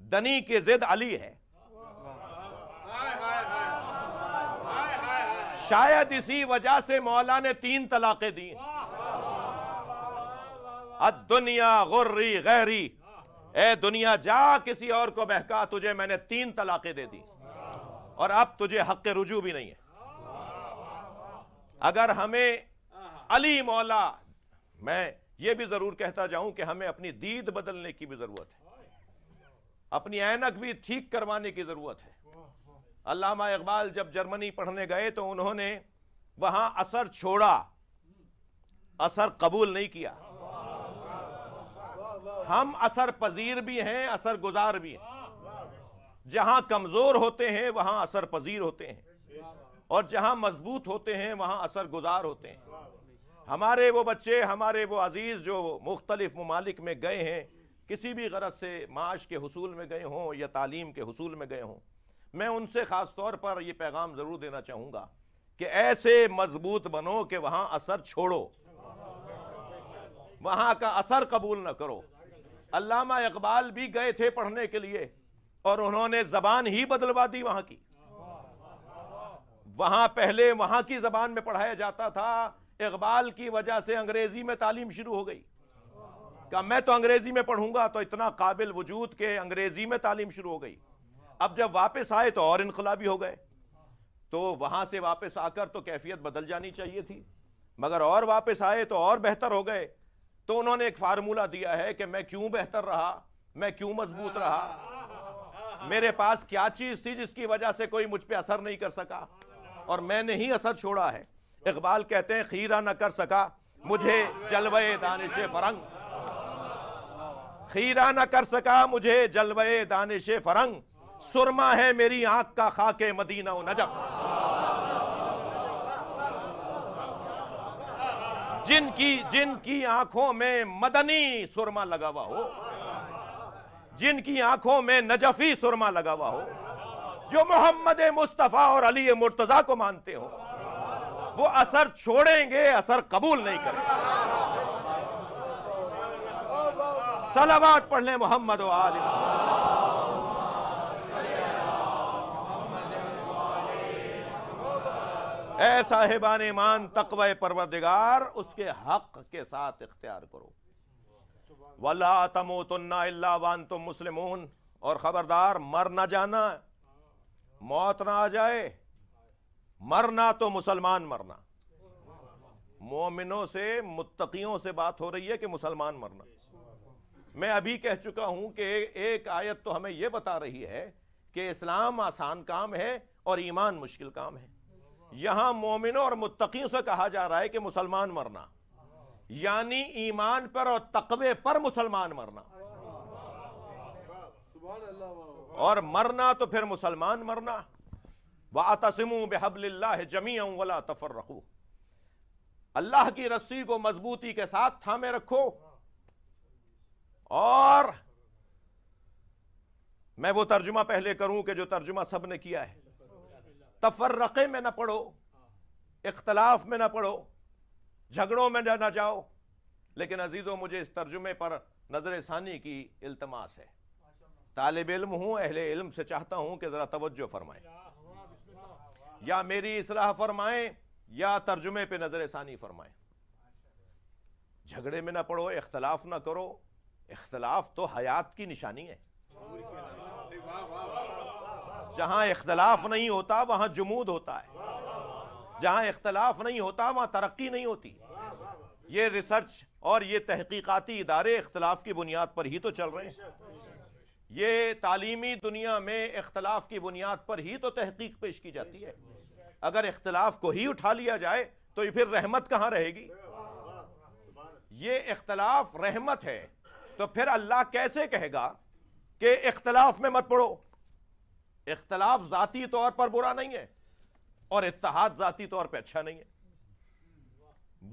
دنی کی ضد علی ہے۔ شاید اسی وجہ سے مولا نے 3 طلاقیں دی۔ الدنیا غری غیری، اے دنیا جا کسی اور کو بہکا، تجھے میں نے 3 طلاقیں دے دی، اور اب تجھے حق رجوع بھی نہیں ہے۔ اگر ہمیں علی مولا، میں یہ بھی ضرور کہتا جاؤں کہ ہمیں اپنی دید بدلنے کی بھی ضرورت ہے، اپنی اینک بھی ٹھیک کروانے کی ضرورت ہے۔ علامہ اقبال جب جرمنی پڑھنے گئے تو انہوں نے وہاں اثر چھوڑا، اثر قبول نہیں کیا۔ ہم اثر پذیر بھی ہیں، اثر گزار بھی ہیں۔ جہاں کمزور ہوتے ہیں وہاں اثر پذیر ہوتے ہیں، اور جہاں مضبوط ہوتے ہیں وہاں اثر گزار ہوتے ہیں۔ ہمارے وہ بچے، ہمارے وہ عزیز جو مختلف ممالک میں گئے ہیں، کسی بھی غرض سے معاش کے حصول میں گئے ہوں یا تعلیم کے حصول میں گئے ہوں، میں ان سے خاص طور پر یہ پیغام ضرور دینا چاہوں گا کہ ایسے مضبوط بنو کہ وہاں اثر چھوڑو، وہاں کا اثر قبول نہ کرو۔ علامہ اقبال بھی گئے تھے پڑھنے کے لیے، اور انہوں نے زبان ہی بدلوا دی وہاں کی۔ وہاں پہلے وہاں کی زبان میں پڑھایا جاتا تھا، اقبال کی وجہ سے انگریزی میں تعلیم شروع ہو گئی۔ کہ میں تو انگریزی میں پڑھوں گا، تو اتنا قابل وجود کہ انگریزی میں تعلیم شروع ہو گئی۔ اب جب واپس آئے تو اور انقلابی ہو گئے، تو وہاں سے واپس آ کر تو کیفیت بدل جانی چاہیے تھی، مگر اور واپس آئے تو اور بہتر ہو گئے۔ تو انہوں نے ایک فارمولہ دیا ہے کہ میں کیوں بہتر رہا، میں کیوں مضبوط رہا، میرے پاس کیا چیز تھی جس کی وجہ سے کوئی مجھ پہ اثر نہیں کر سکا، اور میں نے ہی اثر چھوڑا ہے۔ اقبال کہتے ہیں خیرہ نہ کر سکا مجھے جلوے دانش فرنگ، خیرہ نہ کر سکا مجھے جلوے دانش فرنگ، سرما ہے میری آنکھ کا خاک مدینہ و نجف۔ جن کی آنکھوں میں مدنی سرما لگا ہوا ہو، جن کی آنکھوں میں نجفی سرما لگا ہوا ہو، جو محمد مصطفیٰ اور علی مرتضیٰ کو مانتے ہو، وہ اثر چھوڑیں گے، اثر قبول نہیں کریں گے۔ صلوات پڑھ لیں محمد و آل محمد۔ اے صاحبان ایمان، تقوی پروردگار اس کے حق کے ساتھ اختیار کرو۔ وَلَا تَمُوتُنَّ إِلَّا وَأَنْتُمْ مُسْلِمُونَ، اور خبردار مر نہ جانا، موت نہ آ جائے۔ مرنا تو مسلمان مرنا، مومنوں سے، متقیوں سے بات ہو رہی ہے کہ مسلمان مرنا۔ میں ابھی کہہ چکا ہوں کہ ایک آیت تو ہمیں یہ بتا رہی ہے کہ اسلام آسان کام ہے اور ایمان مشکل کام ہے۔ یہاں مومنوں اور متقیوں سے کہا جا رہا ہے کہ مسلمان مرنا، یعنی ایمان پر اور تقوی پر مسلمان مرنا، اور مرنا تو پھر مسلمان مرنا۔ وَاعْتَصِمُوا بِحَبْلِ اللَّهِ جَمِيعًا وَلَا تَفَرَّقُوا، اللہ کی رسی کو مضبوطی کے ساتھ تھامے رکھو۔ اور میں وہ ترجمہ پہلے کروں کہ جو ترجمہ سب نے کیا ہے، تفرقے میں نہ پڑو، اختلاف میں نہ پڑو، جھگڑوں میں نہ جاؤ۔ لیکن عزیزوں، مجھے اس ترجمے پر نظر ثانی کی التماس ہے۔ طالب علم ہوں، اہل علم سے چاہتا ہوں کہ ذرا توجہ فرمائیں، یا میری اصلاح فرمائیں یا ترجمے پہ نظر ثانی فرمائیں۔ جھگڑے میں نہ پڑو، اختلاف نہ کرو۔ اختلاف تو حیات کی نشانی ہے۔ جہاں اختلاف نہیں ہوتا وہاں جمود ہوتا ہے، جہاں اختلاف نہیں ہوتا وہاں ترقی نہیں ہوتی۔ یہ ریسرچ اور یہ تحقیقاتی ادارے اختلاف کی بنیاد پر ہی تو چل رہے ہیں۔ یہ تعلیمی دنیا میں اختلاف کی بنیاد پر ہی تو تحقیق پیش کی جاتی ہے۔ اگر اختلاف کو ہی اٹھا لیا جائے تو پھر رحمت کہاں رہے گی؟ یہ اختلاف رحمت ہے، تو پھر اللہ کیسے کہے گا کہ اختلاف میں مت پڑو؟ اختلاف ذاتی طور پر برا نہیں ہے، اور اتحاد ذاتی طور پہ اچھا نہیں ہے۔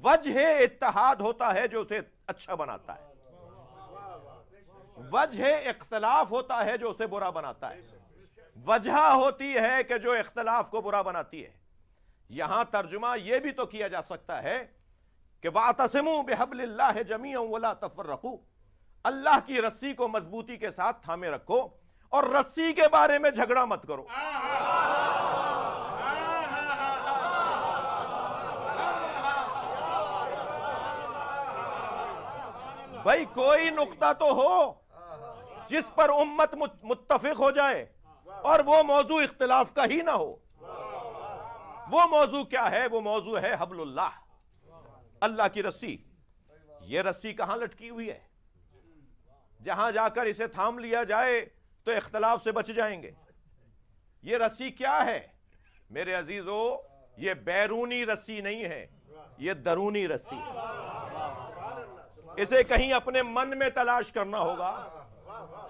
وجہ اتحاد ہوتا ہے جو اسے اچھا بناتا ہے، وجہ اختلاف ہوتا ہے جو اسے برا بناتا ہے، وجہ ہوتی ہے کہ جو اختلاف کو برا بناتی ہے۔ یہاں ترجمہ یہ بھی تو کیا جا سکتا ہے کہ وَاعْتَصِمُوا بِحَبْلِ اللَّهِ جَمِيعًا وَلَا تَفَرَّقُوا، اللہ کی رسی کو مضبوطی کے ساتھ تھامے رکھو اور رسی کے بارے میں جھگڑا مت کرو۔ بھائی کوئی نقطہ تو ہو جس پر امت متفق ہو جائے، اور وہ موضوع اختلاف کا ہی نہ ہو۔ وہ موضوع کیا ہے؟ وہ موضوع ہے حبل اللہ، اللہ کی رسی۔ یہ رسی کہاں لٹکی ہوئی ہے؟ جہاں جا کر اسے تھام لیا جائے تو اختلاف سے بچ جائیں گے۔ یہ رسی کیا ہے میرے عزیزو؟ یہ بیرونی رسی نہیں ہے، یہ درونی رسی ہے۔ اسے کہیں اپنے من میں تلاش کرنا ہوگا۔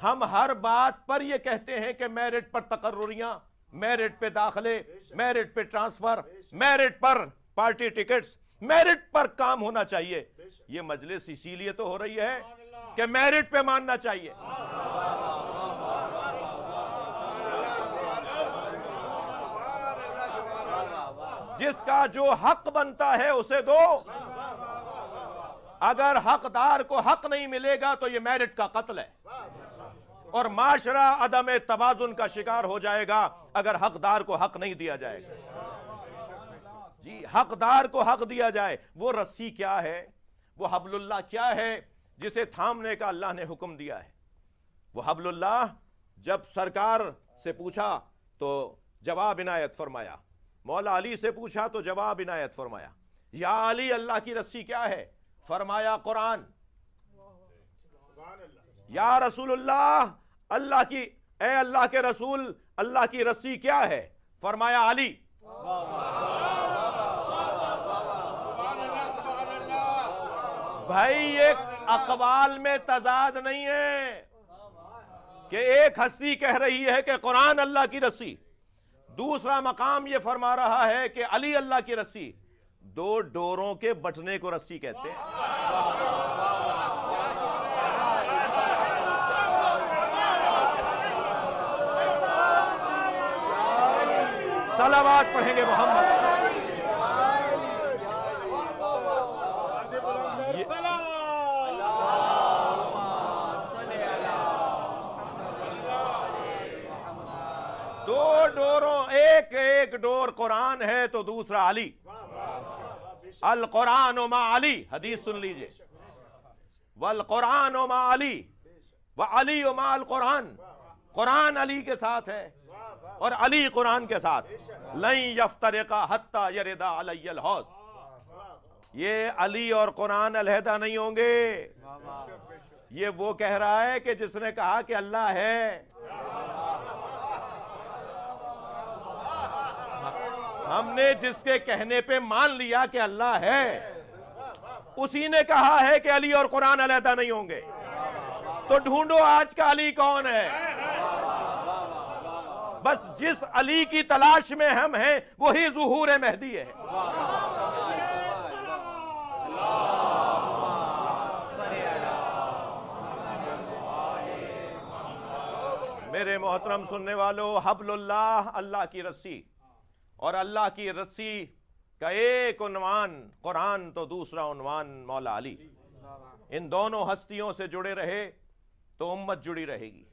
ہم ہر بات پر یہ کہتے ہیں کہ میرٹ پر تقرریاں، میرٹ پہ داخلے، میرٹ پہ ٹرانسفر، میرٹ پر پارٹی ٹکٹس، میرٹ پر کام ہونا چاہیے۔ یہ مجلس اسی لیے تو ہو رہی ہے کہ میرٹ پہ ماننا چاہیے۔ جس کا جو حق بنتا ہے اسے دو۔ اگر حقدار کو حق نہیں ملے گا تو یہ میرٹ کا قتل ہے، اور معاشرہ عدم توازن کا شکار ہو جائے گا اگر حقدار کو حق نہیں دیا جائے گا۔ جی، حقدار کو حق دیا جائے۔ وہ رسی کیا ہے؟ وہ حبل اللہ کیا ہے جسے تھامنے کا اللہ نے حکم دیا ہے؟ وہ حبل اللہ جب سرکار سے پوچھا تو جواب عنایت فرمایا، مولا علی سے پوچھا تو جواب عنایت فرمایا۔ یا علی، اللہ کی رسی کیا ہے؟ فرمایا قرآن۔ یا رسول اللہ، اے اللہ کے رسول، اللہ کی رسی کیا ہے؟ فرمایا علی۔ بھائی یہ اقوال میں تضاد نہیں ہے کہ ایک ہستی کہہ رہی ہے کہ قرآن اللہ کی رسی، دوسرا مقام یہ فرما رہا ہے کہ علی اللہ کی رسی۔ دو ڈوروں کے بٹنے کو رسی کہتے ہیں۔ صلوات پڑھیں گے محمد۔ دو ڈوروں، ایک ڈور قرآن ہے تو دوسرا علی۔ القرآن مع علی، حدیث سن لیجئے۔ والقرآن مع علی وعلی مع القرآن، قرآن علی کے ساتھ ہے اور علی قرآن کے ساتھ۔ لن یفترقا حتی یردا علی الحوض، یہ علی اور قرآن علیحدہ نہیں ہوں گے۔ یہ وہ کہہ رہا ہے کہ جس نے کہا کہ اللہ ہے۔ ہم نے جس کے کہنے پہ مان لیا کہ اللہ ہے، اسی نے کہا ہے کہ علی اور قرآن علیحدہ نہیں ہوں گے. تو ڈھونڈو آج کا علی کون ہے. بس جس علی کی تلاش میں ہم ہیں وہی ظہور مہدی ہے. میرے محترم سننے والوں، حبل اللہ، اللہ کی رسی، اور اللہ کی رسی کا ایک عنوان قرآن تو دوسرا عنوان مولا علی. ان دونوں ہستیوں سے جڑے رہے تو امت جڑی رہے گی.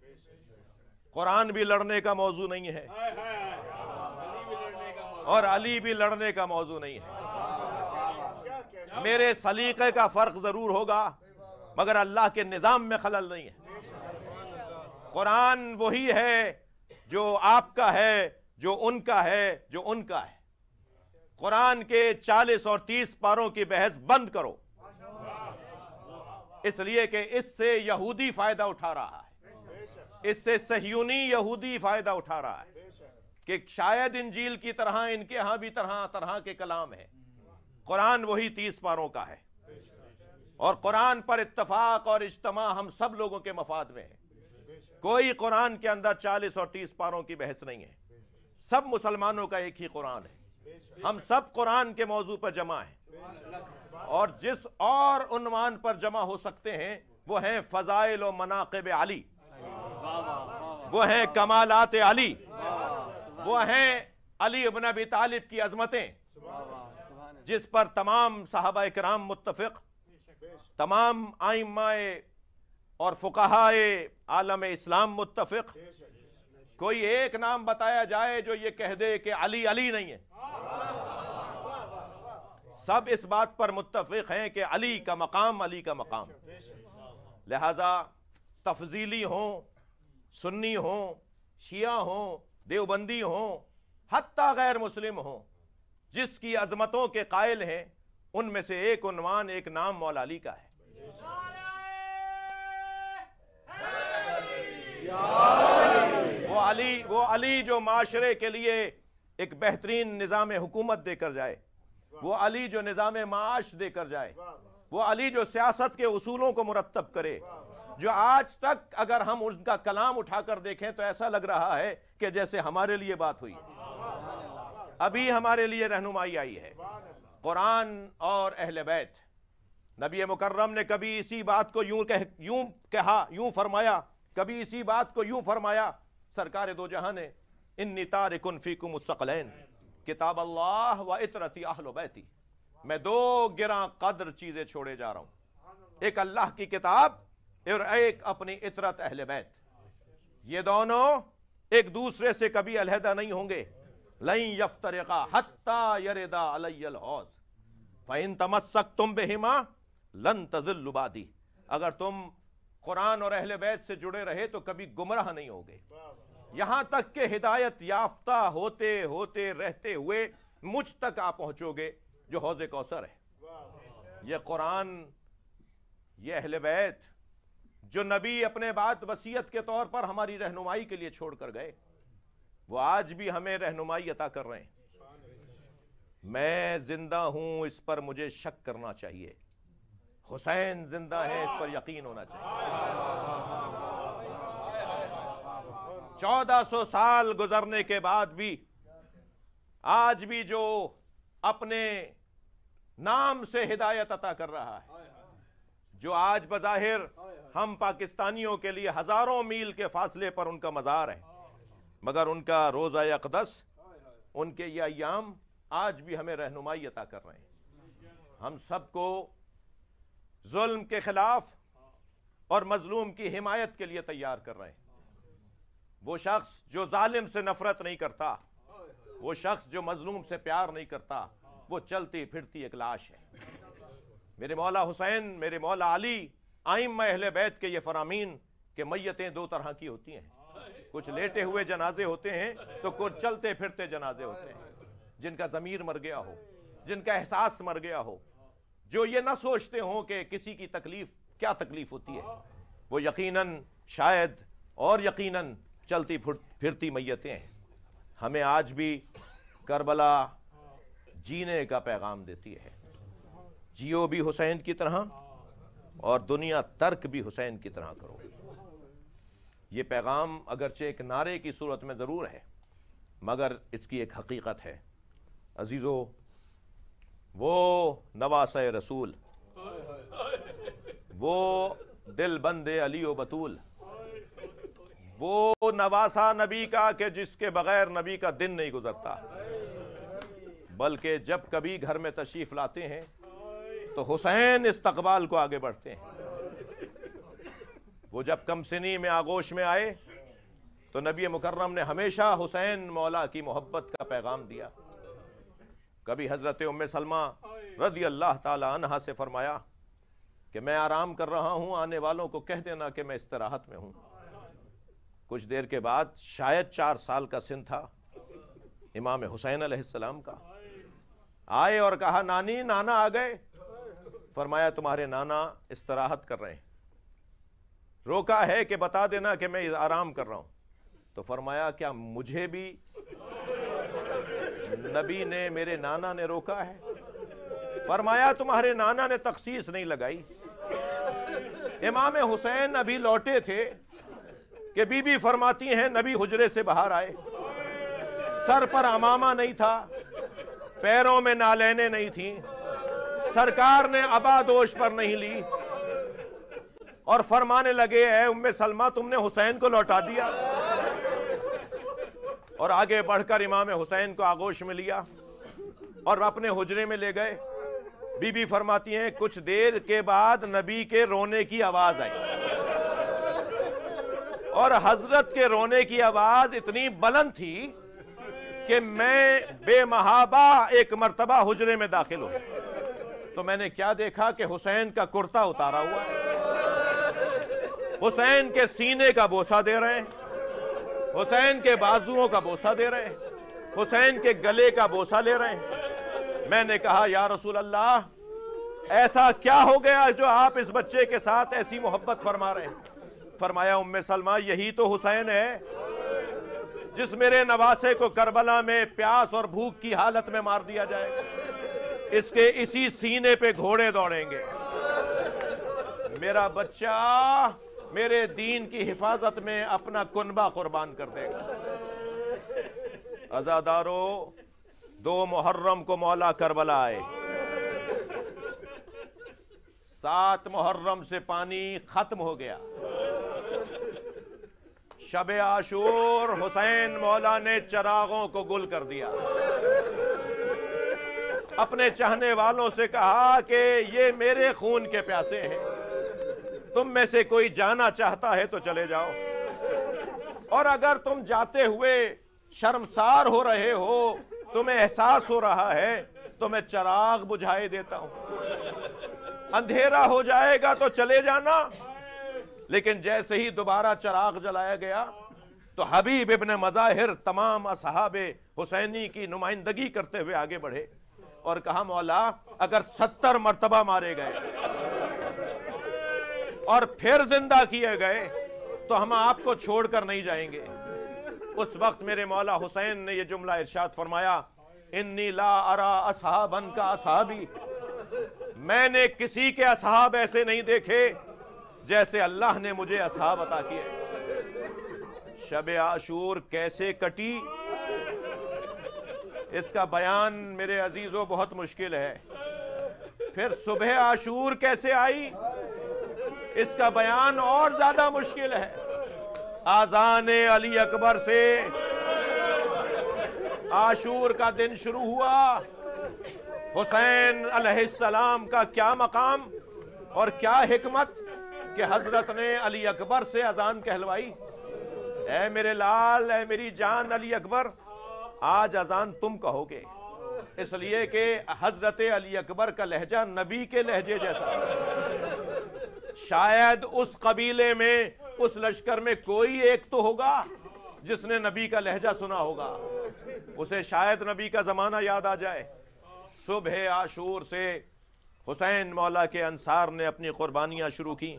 قرآن بھی لڑنے کا موضوع نہیں ہے اور علی بھی لڑنے کا موضوع نہیں ہے. میرے سلیقے کا فرق ضرور ہوگا مگر اللہ کے نظام میں خلل نہیں ہے. قرآن وہی ہے جو آپ کا ہے، جو ان کا ہے، جو ان کا ہے. قرآن کے 40 اور 30 پاروں کی بحث بند کرو، اس لیے کہ اس سے یہودی فائدہ اٹھا رہا ہے، اس سے صہیونی یہودی فائدہ اٹھا رہا ہے کہ شاید انجیل کی طرح ان کے ہاں بھی طرح طرح کے کلام ہے. قرآن وہی 30 پاروں کا ہے اور قرآن پر اتفاق اور اجتماع ہم سب لوگوں کے مفاد میں ہے. کوئی قرآن کے اندر 40 اور 30 پاروں کی بحث نہیں ہے. سب مسلمانوں کا ایک ہی قرآن ہے. ہم سب قرآن کے موضوع پر جمع ہیں اور جس اور عنوان پر جمع ہو سکتے ہیں وہ ہیں فضائل و مناقب علی، وہ ہیں کمالات علی، وہ ہیں علی ابن ابی طالب کی عظمتیں جس پر تمام صحابہ کرام متفق، تمام ائمہ اور فقہائے عالم اسلام متفق. کوئی ایک نام بتایا جائے جو یہ کہہ دے کہ علی علی نہیں ہے. سب اس بات پر متفق ہیں کہ علی کا مقام علی کا مقام. لہذا تفضیلی ہوں، سنی ہوں، شیعہ ہوں، دیوبندی ہوں، حتیٰ غیر مسلم ہوں، جس کی عظمتوں کے قائل ہیں ان میں سے ایک عنوان، ایک نام مولا علی کا ہے. وہ علی جو معاشرے کے لیے ایک بہترین نظام حکومت دے کر جائے، وہ علی جو نظام معاش دے کر جائے، وہ علی جو سیاست کے اصولوں کو مرتب کرے، جو آج تک اگر ہم ان کا کلام اٹھا کر دیکھیں تو ایسا لگ رہا ہے کہ جیسے ہمارے لیے بات ہوئی، ابھی ہمارے لیے رہنمائی آئی ہے. قرآن اور اہل بیت. نبی مکرم نے کبھی اسی بات کو یوں فرمایا، کبھی اسی بات کو یوں فرمایا سرکار دو جہاں نے، انی تارکن فیکم الثقلین کتاب اللہ و عطرتی اہل بیتی. میں دو گراں قدر چیزیں چھوڑے جا رہا ہوں، ایک اللہ کی کتاب اور ایک اپنی عطرت اہل بیت. یہ دونوں ایک دوسرے سے کبھی علیحدہ نہیں ہوں گے. لن یفترقا حتی یردا علی الحوض فإن تمسکتم بہما لن تضلوا بعدی. اگر تم قرآن اور اہل بیت سے جڑے رہے تو کبھی گمراہ نہیں ہوگے، یہاں تک کہ ہدایت یافتہ ہوتے ہوتے رہتے ہوئے مجھ تک آپ پہنچو گے جو حوض کوثر ہے. یہ قرآن، یہ اہل بیت جو نبی اپنے بعد وصیت کے طور پر ہماری رہنمائی کے لیے چھوڑ کر گئے، وہ آج بھی ہمیں رہنمائی عطا کر رہے ہیں. میں زندہ ہوں اس پر مجھے شک کرنا چاہیے، حسین زندہ ہے اس پر یقین ہونا چاہیے. 1400 سال گزرنے کے بعد بھی آج بھی جو اپنے نام سے ہدایت عطا کر رہا ہے، جو آج بظاہر ہم پاکستانیوں کے لیے ہزاروں میل کے فاصلے پر ان کا مزار ہے، مگر ان کا روزہ اقدس، ان کے یہ ایام آج بھی ہمیں رہنمائی عطا کر رہے ہیں. ہم سب کو ظلم کے خلاف اور مظلوم کی حمایت کے لیے تیار کر رہے ہیں. وہ شخص جو ظالم سے نفرت نہیں کرتا، وہ شخص جو مظلوم سے پیار نہیں کرتا، وہ چلتی پھرتی ایک لاش ہے. میرے مولا حسین، میرے مولا علی، ائمہ اہل بیت کے یہ فرامین کہ میتیں دو طرح کی ہوتی ہیں، کچھ لیٹے ہوئے جنازے ہوتے ہیں تو کچھ چلتے پھرتے جنازے ہوتے ہیں. جن کا ضمیر مر گیا ہو، جن کا احساس مر گیا ہو، جو یہ نہ سوچتے ہوں کہ کسی کی تکلیف کیا تکلیف ہوتی ہے، وہ یقیناً شاید اور یقیناً چلتی پھرتی میتیں ہیں. ہمیں آج بھی کربلا جینے کا پیغام دیتی ہے. جیو بھی حسین کی طرح اور دنیا ترک بھی حسین کی طرح کرو۔ یہ پیغام اگرچہ ایک نعرے کی صورت میں ضرور ہے، مگر اس کی ایک حقیقت ہے۔ عزیزو، وہ نواسہ رسول، وہ دل بند علی و بطول، وہ نواسہ نبی کا کہ جس کے بغیر نبی کا دن نہیں گزرتا، بلکہ جب کبھی گھر میں تشریف لاتے ہیں تو حسین استقبال کو آگے بڑھتے ہیں۔ وہ جب کم سنی میں آغوش میں آئے تو نبی مکرم نے ہمیشہ حسین مولا کی محبت کا پیغام دیا۔ کبھی حضرت ام سلمہ رضی اللہ تعالی عنہا سے فرمایا کہ میں آرام کر رہا ہوں، آنے والوں کو کہہ دینا کہ میں استراحت میں ہوں۔ کچھ دیر کے بعد، شاید 4 سال کا سن تھا امام حسین علیہ السلام کا، آئے اور کہا نانی، نانا آ گئے؟ فرمایا تمہارے نانا استراحت کر رہے ہیں، روکا ہے کہ بتا دینا کہ میں آرام کر رہا ہوں۔ تو فرمایا کیا مجھے بھی نبی نے، میرے نانا نے روکا ہے؟ فرمایا تمہارے نانا نے تخصیص نہیں لگائی۔ امام حسین ابھی لوٹے تھے کہ بی بی فرماتی ہیں نبی حجرے سے باہر آئے، سر پر عمامہ نہیں تھا، پیروں میں نالینیں نہیں تھیں، سرکار نے عبا دوش پر نہیں لی، اور فرمانے لگے اے ام سلمہ تم نے حسین کو لوٹا دیا، اور آگے بڑھ کر امام حسین کو آغوش میں لیا اور اپنے حجرے میں لے گئے۔ بی بی فرماتی ہیں کچھ دیر کے بعد نبی کے رونے کی آواز آئی، اور حضرت کے رونے کی آواز اتنی بلند تھی کہ میں بے محابہ ایک مرتبہ حجرے میں داخل ہوں تو میں نے کیا دیکھا کہ حسین کا کرتا اتارا ہوا ہے، حسین کے سینے کا بوسہ دے رہے ہیں، حسین کے بازوؤں کا بوسہ دے رہے ہیں، حسین کے گلے کا بوسہ لے رہے ہیں۔ میں نے کہا یا رسول اللہ، ایسا کیا ہو گیا جو آپ اس بچے کے ساتھ ایسی محبت فرما رہے ہیں؟ فرمایا ام سلمہ یہی تو حسین ہے جس میرے نواسے کو کربلا میں پیاس اور بھوک کی حالت میں مار دیا جائے گا، اس کے اسی سینے پہ گھوڑے دوڑیں گے، میرا بچہ میرے دین کی حفاظت میں اپنا کنبہ قربان کر دے گا۔ عزادارو، 2 محرم کو مولا کربلا آئے، 7 محرم سے پانی ختم ہو گیا، شب عاشور حسین مولا نے چراغوں کو گل کر دیا، اپنے چاہنے والوں سے کہا کہ یہ میرے خون کے پیاسے ہیں، تم میں سے کوئی جانا چاہتا ہے تو چلے جاؤ، اور اگر تم جاتے ہوئے شرمسار ہو رہے ہو، تمہیں احساس ہو رہا ہے تو میں چراغ بجھائے دیتا ہوں، اندھیرا ہو جائے گا تو چلے جانا۔ لیکن جیسے ہی دوبارہ چراغ جلایا گیا تو حبیب ابن مظاہر تمام اصحاب حسینی کی نمائندگی کرتے ہوئے آگے بڑھے اور کہا مولا اگر 70 مرتبہ مارے گئے اور پھر زندہ کیے گئے تو ہم آپ کو چھوڑ کر نہیں جائیں گے۔ اس وقت میرے مولا حسین نے یہ جملہ ارشاد فرمایا، انی لا ارا اصحابا کا اصحابی، میں نے کسی کے اصحاب ایسے نہیں دیکھے جیسے اللہ نے مجھے اصحاب عطا کیے۔ شب عاشور کیسے کٹی اس کا بیان میرے عزیزوں بہت مشکل ہے، پھر صبح عاشور کیسے آئی اس کا بیان اور زیادہ مشکل ہے۔ آذان علی اکبر سے عاشور کا دن شروع ہوا، حسین علیہ السلام کا کیا مقام اور کیا حکمت کہ حضرت نے علی اکبر سے اذان کہلوائی، اے میرے لال، اے میری جان علی اکبر، آج اذان تم کہو گے، اس لیے کہ حضرت علی اکبر کا لہجہ نبی کے لہجے جیسا ہے۔ شاید اس قبیلے میں، اس لشکر میں کوئی ایک تو ہوگا جس نے نبی کا لہجہ سنا ہوگا، اسے شاید نبی کا زمانہ یاد آ جائے۔ صبح عاشور سے حسین مولا کے انصار نے اپنی قربانیاں شروع کی،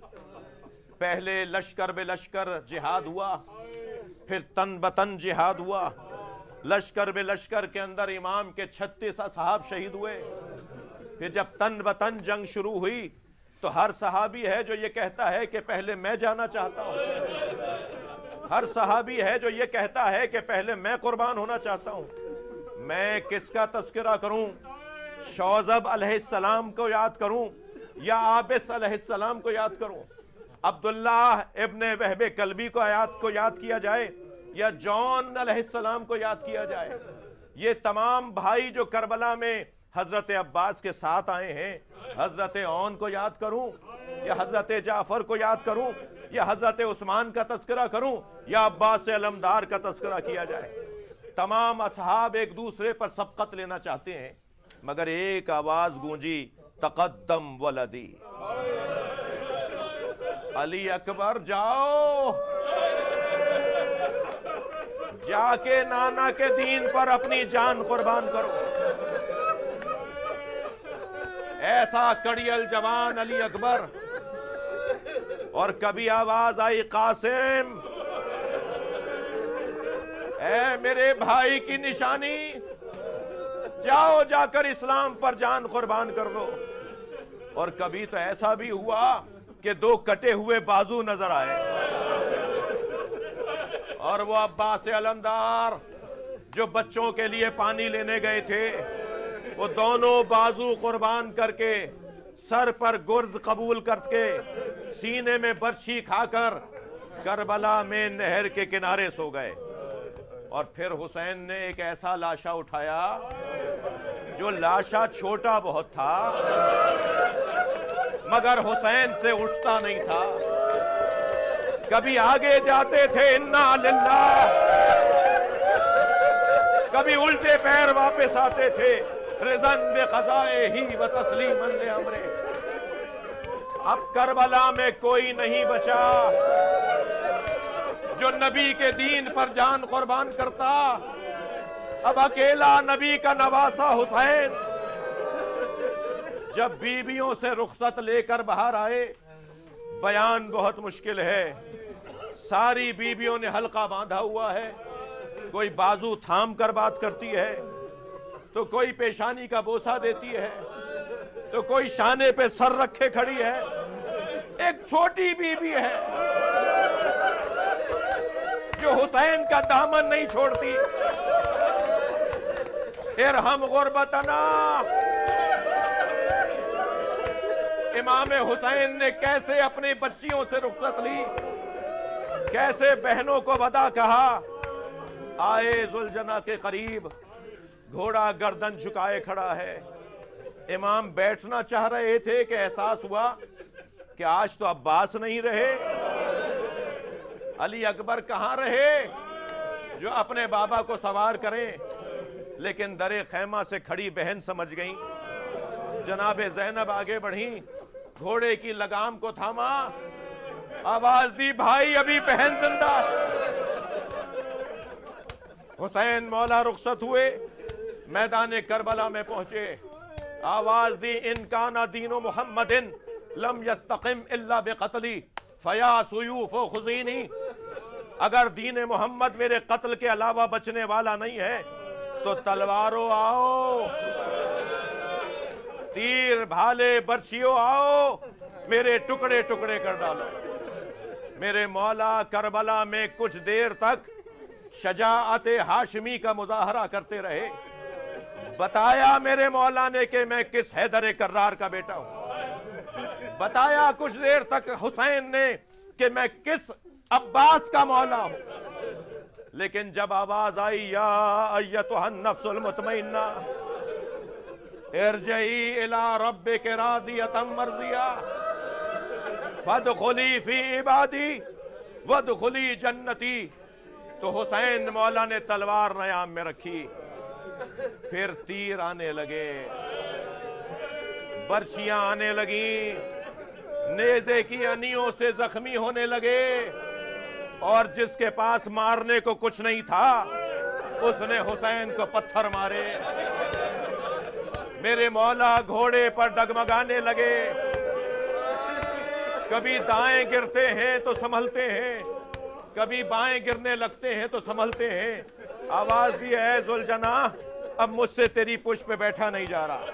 پہلے لشکر بے لشکر جہاد ہوا، پھر تن بتن جہاد ہوا، لشکر بے لشکر کے اندر امام کے 36 اصحاب شہید ہوئے، پھر جب تن بتن جنگ شروع ہوئی تو ہر صحابی ہے جو یہ کہتا ہے کہ پہلے میں جانا چاہتا ہوں، ہر صحابی ہے جو یہ کہتا ہے کہ پہلے میں قربان ہونا چاہتا ہوں۔ میں کس کا تذکرہ کروں؟ شوذب علیہ السلام کو یاد کروں یا عابس علیہ السلام کو یاد کروں؟ عبداللہ ابن وہب کلبی کو یاد کیا جائے یا جان علیہ السلام کو یاد کیا جائے؟ یہ تمام بھائی جو کربلا میں حضرت عباس کے ساتھ آئے ہیں، حضرت عون کو یاد کروں یا حضرت جعفر کو یاد کروں یا حضرت عثمان کا تذکرہ کروں یا عباس علمدار کا تذکرہ کیا جائے؟ تمام اصحاب ایک دوسرے پر سبقت لینا چاہتے ہیں، مگر ایک آواز گونجی، تقدم ولدی، علی اکبر جاؤ، جا کے نانا کے دین پر اپنی جان قربان کرو۔ ایسا کڑیل جوان علی اکبر، اور کبھی آواز آئی، قاسم، اے میرے بھائی کی نشانی، جاؤ جا کر اسلام پر جان قربان کر دو۔ اور کبھی تو ایسا بھی ہوا کہ دو کٹے ہوئے بازو نظر آئے، اور وہ عباس علمدار جو بچوں کے لیے پانی لینے گئے تھے، وہ دونوں بازو قربان کر کے، سر پر گرز قبول کر کے، سینے میں برچھی کھا کر کربلا میں نہر کے کنارے سو گئے۔ اور پھر حسین نے ایک ایسا لاشا اٹھایا جو لاشا چھوٹا بہت تھا مگر حسین سے اٹھتا نہیں تھا۔ کبھی آگے جاتے تھے انا للہ، کبھی الٹے پیر واپس آتے تھے رضن بقضائہ و تسلیما لامرہ۔ اب کربلا میں کوئی نہیں بچا جو نبی کے دین پر جان قربان کرتا۔ اب اکیلا نبی کا نواسا حسین جب بیویوں سے رخصت لے کر باہر آئے، بیان بہت مشکل ہے۔ ساری بیویوں نے حلقہ باندھا ہوا ہے، کوئی بازو تھام کر بات کرتی ہے، تو کوئی پیشانی کا بوسہ دیتی ہے، تو کوئی شانے پہ سر رکھے کھڑی ہے۔ ایک چھوٹی بیوی ہے جو حسین کا دامن نہیں چھوڑتی۔ ارحم غربتنا، امام حسین نے کیسے اپنی بچیوں سے رخصت لی، کیسے بہنوں کو ودا کہا۔ آئے ذوالجناح کے قریب، گھوڑا گردن جھکائے کھڑا ہے۔ امام بیٹھنا چاہ رہے تھے کہ احساس ہوا کہ آج تو عباس نہیں رہے، علی اکبر کہاں رہے جو اپنے بابا کو سوار کریں، لیکن در خیمہ سے کھڑی بہن سمجھ گئیں۔ جناب زینب آگے بڑھیں، گھوڑے کی لگام کو تھاما، آواز دی، بھائی ابھی بہن زندہ۔ حسین مولا رخصت ہوئے، میدان کربلا میں پہنچے، آواز دی، ان کان دین محمد لم یستقم الا بقتلی فیا سیوف خزینی۔ اگر دین محمد میرے قتل کے علاوہ بچنے والا نہیں ہے تو تلواروں آؤ، تیر بھالے برچھیوں آؤ، میرے ٹکڑے ٹکڑے کر ڈالو۔ میرے مولا کربلا میں کچھ دیر تک شجاعت ہاشمی کا مظاہرہ کرتے رہے۔ بتایا میرے مولا نے کہ میں کس حیدر کرار کا بیٹا ہوں، بتایا کچھ دیر تک حسین نے کہ میں کس عباس کا مولا ہوں۔ لیکن جب آواز آئی، یا ایتھا النفس المطمئنہ ارجعی الی ربک راضیۃ مرضیہ فادخلی فی عبادی وادخلی جنتی، تو حسین مولا نے تلوار نیام میں رکھی، پھر تیر آنے لگے، برچیاں آنے لگیں، نیزے کی انیوں سے زخمی ہونے لگے، اور جس کے پاس مارنے کو کچھ نہیں تھا اس نے حسین کو پتھر مارے۔ میرے مولا گھوڑے پر ڈگمگانے لگے، کبھی دائیں گرتے ہیں تو سنبھلتے ہیں، کبھی بائیں گرنے لگتے ہیں تو سنبھلتے ہیں۔ آواز دی، اے ذوالجناح اب مجھ سے تیری پشت پہ بیٹھا نہیں جا رہا،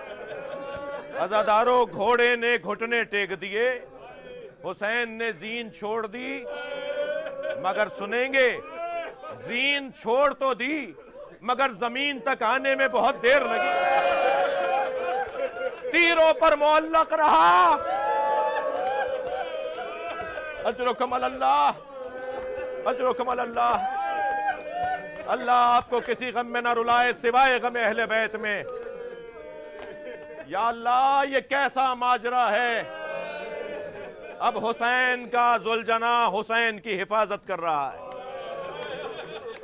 عزادارو گھوڑے نے گھٹنے ٹیک دیے، حسین نے زین چھوڑ دی، مگر سنیں گے زین چھوڑ تو دی مگر زمین تک آنے میں بہت دیر لگی، تیروں پر معلق رہا۔ اجرکم اللہ، اجرکم اللہ۔ اللہ آپ کو کسی غم میں نہ رلائے سوائے غم اہل بیت میں۔ یا اللہ یہ کیسا ماجرا ہے، اب حسین کا ذوالجناح حسین کی حفاظت کر رہا ہے۔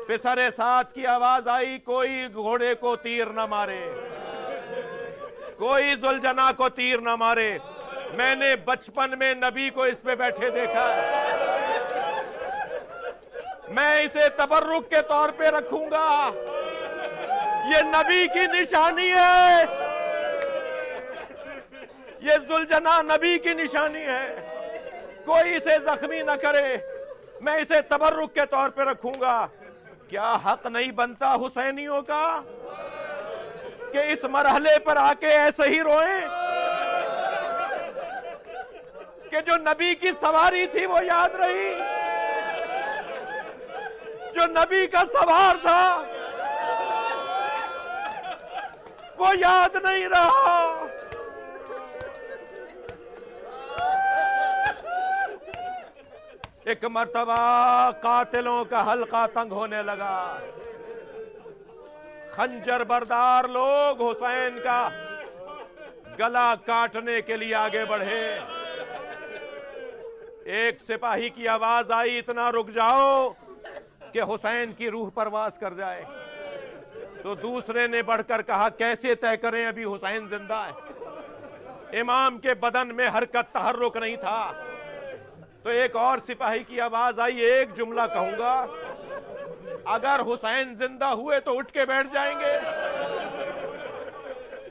پسر سعد کی آواز آئی، کوئی گھوڑے کو تیر نہ مارے، کوئی ذوالجناح کو تیر نہ مارے۔ میں نے بچپن میں نبی کو اس پہ بیٹھے دیکھا ہے، میں اسے تبرک کے طور پہ رکھوں گا، یہ نبی کی نشانی ہے، یہ ذوالجناح نبی کی نشانی ہے، کوئی اسے زخمی نہ کرے، میں اسے تبرک کے طور پہ رکھوں گا۔ کیا حق نہیں بنتا حسینیوں کا کہ اس مرحلے پر آ کے ایسے ہی روئیں کہ جو نبی کی سواری تھی وہ یاد رہی، جو نبی کا سوار تھا وہ یاد نہیں رہا۔ ایک مرتبہ قاتلوں کا حلقہ تنگ ہونے لگا، خنجر بردار لوگ حسین کا گلا کاٹنے کے لیے آگے بڑھے۔ ایک سپاہی کی آواز آئی، اتنا رک جاؤ کہ حسین کی روح پرواز کر جائے۔ تو دوسرے نے بڑھ کر کہا، کیسے طے کریں، ابھی حسین زندہ ہے، امام کے بدن میں حرکت تحرک نہیں تھا۔ تو ایک اور سپاہی کی آواز آئی، ایک جملہ کہوں گا، اگر حسین زندہ ہوئے تو اٹھ کے بیٹھ جائیں گے۔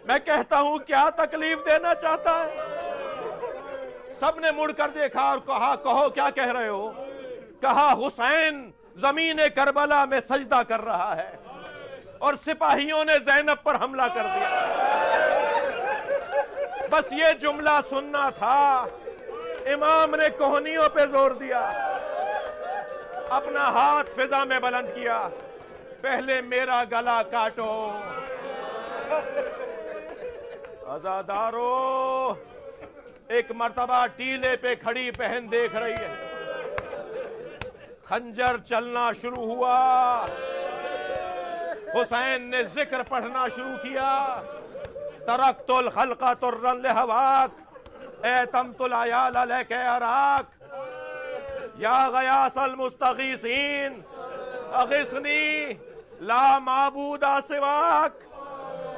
میں کہتا ہوں کیا تکلیف دینا چاہتا ہے؟ سب نے مڑ کر دیکھا اور کہا، کہو کیا کہہ رہے ہو؟ کہا حسین زمین کربلا میں سجدہ کر رہا ہے، اور سپاہیوں نے زینب پر حملہ کر دیا۔ بس یہ جملہ سننا تھا، امام نے کوہنیوں پہ زور دیا، اپنا ہاتھ فضا میں بلند کیا، پہلے میرا گلا کاٹو۔ عزادارو ایک مرتبہ ٹیلے پہ کھڑی بہن دیکھ رہی ہے، خنجر چلنا شروع ہوا، حسین نے ذکر پڑھنا شروع کیا، ترکت الخلق طرا لہواک، ایتمت العیال علیک اراک، یا غیاث المستغیثین اغثنی لا معبود سواک،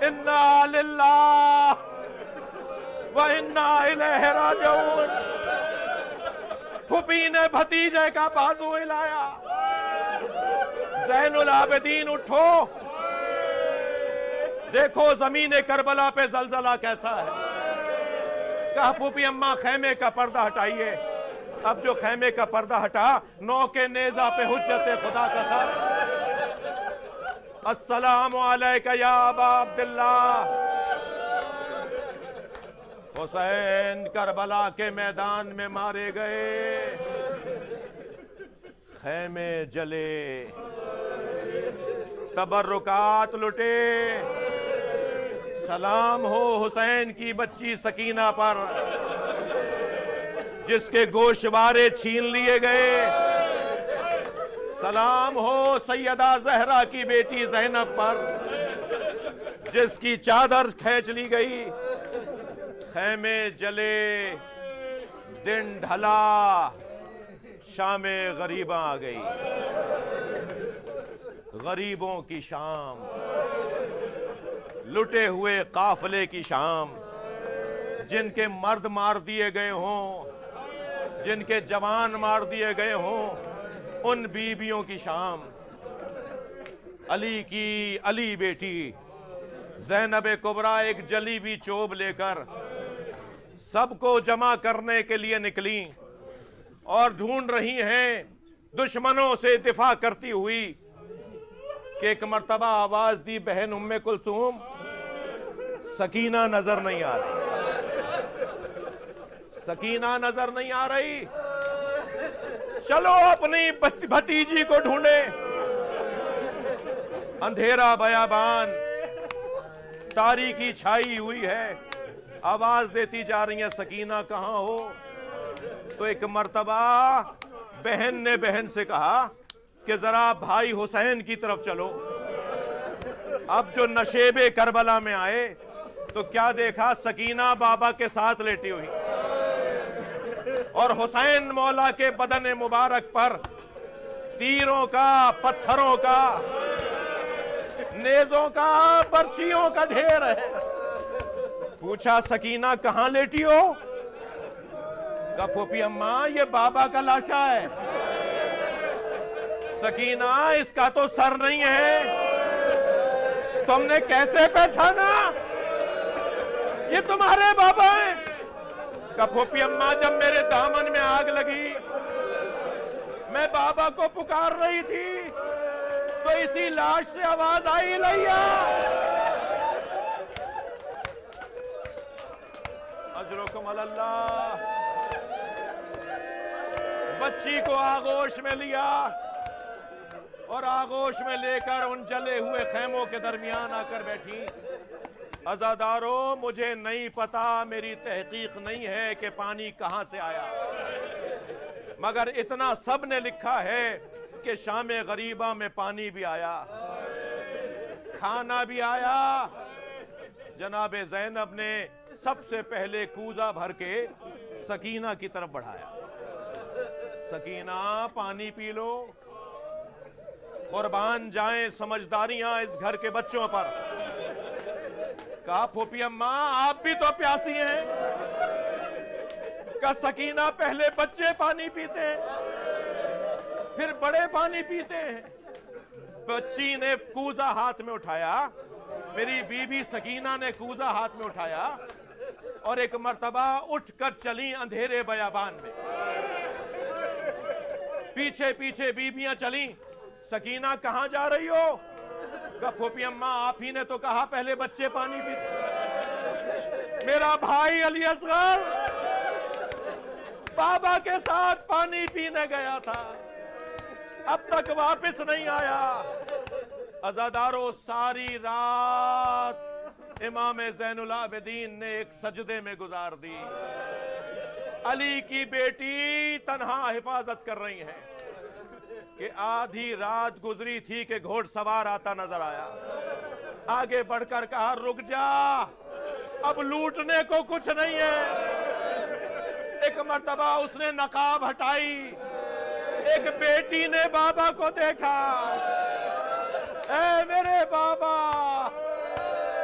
انا للہ وَإِنَّا إِلَيْهِ رَاجِعُونَ۔ پھوپھی نے بھتیجے کا بازو ہلایا، زین العابدین اٹھو، دیکھو زمین کربلا پہ زلزلہ کیسا ہے۔ کہا پھوپھی اماں خیمے کا پردہ ہٹائیے۔ اب جو خیمے کا پردہ ہٹا، نو کے نیزہ پہ حجت خدا کا ساتھ، السلام علیکہ یا ابا عبداللہ۔ حسین کربلا کے میدان میں مارے گئے، خیمے جلے، تبرکات لٹے۔ سلام ہو حسین کی بچی سکینہ پر جس کے گوشوارے چھین لیے گئے، سلام ہو سیدہ زہرا کی بیٹی زینب پر جس کی چادر کھینچ لی گئی۔ خیمے جلے، دن ڈھلا، شام غریباں آ گئی، غریبوں کی شام، لٹے ہوئے قافلے کی شام، جن کے مرد مار دیے گئے ہوں، جن کے جوان مار دیے گئے ہوں، ان بیویوں کی شام۔ علی کی علی بیٹی زینب کبریٰ ایک جلی ہوئی چوب لے کر سب کو جمع کرنے کے لیے نکلیں اور ڈھونڈ رہی ہیں دشمنوں سے دفاع کرتی ہوئی کہ ایک مرتبہ آواز دی، بہن ام کلثوم، سکینہ نظر نہیں آ رہی۔ سکینہ نظر نہیں آ رہی؟ چلو اپنی بھتیجی کو ڈھونڈے. اندھیرا بیابان، تاریکی چھائی ہوئی ہے، آواز دیتی جا رہی ہیں سکینہ کہاں ہو؟ تو ایک مرتبہ بہن نے بہن سے کہا کہ ذرا بھائی حسین کی طرف چلو. اب جو نشیب کربلا میں آئے تو کیا دیکھا؟ سکینہ بابا کے ساتھ لیٹی ہوئی اور حسین مولا کے بدن مبارک پر تیروں کا، پتھروں کا، نیزوں کا، برچھیوں کا ڈھیر ہے. پوچھا سکینہ کہاں لیٹی ہو؟ کہا پھوپھی اماں یہ بابا کا لاشا ہے. سکینہ اس کا تو سر نہیں ہے. تم نے کیسے پہچانا؟ یہ تمہارے بابا ہیں. کہا پھوپھی اماں جب میرے دامن میں آگ لگی میں بابا کو پکار رہی تھی تو اسی لاش سے آواز آئی لیا. اجرکم اللہ. بچی کو آغوش میں لیا اور آغوش میں لے کر ان جلے ہوئے خیموں کے درمیان آ کر بیٹھی. عزادارو مجھے نہیں پتا، میری تحقیق نہیں ہے کہ پانی کہاں سے آیا، مگر اتنا سب نے لکھا ہے کہ شام غریبہ میں پانی بھی آیا، کھانا بھی آیا. جناب زینب نے سب سے پہلے کوزہ بھر کے سکینہ کی طرف بڑھایا. سکینہ پانی پی لو. قربان جائیں سمجھداریاں اس گھر کے بچوں پر. کہا پھوپھی اماں آپ بھی تو پیاسی ہیں. کہا سکینہ پہلے بچے پانی پیتے ہیں پھر بڑے پانی پیتے ہیں. بچی نے کوزہ ہاتھ میں اٹھایا، میری بیوی سکینہ نے کوزہ ہاتھ میں اٹھایا اور ایک مرتبہ اٹھ کر چلی اندھیرے بیابان میں. پیچھے پیچھے بیویاں چلیں. سکینہ کہاں جا رہی ہو؟ کہا پھوپھی اماں آپ ہی نے تو کہا پہلے بچے پانی پیتے. میرا بھائی علی اصغر بابا کے ساتھ پانی پینے گیا تھا، اب تک واپس نہیں آیا. عزادارو ساری رات امام زین العابدین نے ایک سجدے میں گزار دی. علی کی بیٹی تنہا حفاظت کر رہی ہیں کہ آدھی رات گزری تھی کہ گھوڑ سوار آتا نظر آیا. آگے بڑھ کر کہا رک جا، اب لوٹنے کو کچھ نہیں ہے. ایک مرتبہ اس نے نقاب ہٹائی، ایک بیٹی نے بابا کو دیکھا. اے میرے بابا،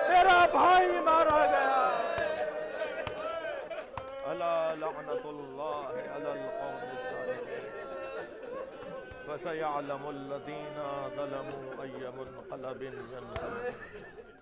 میرا بھائی مارا گیا. الا لعنت اللہ علی القوم الظالمین فسيعلم الذين ظلموا أي منقلب ينقلبون.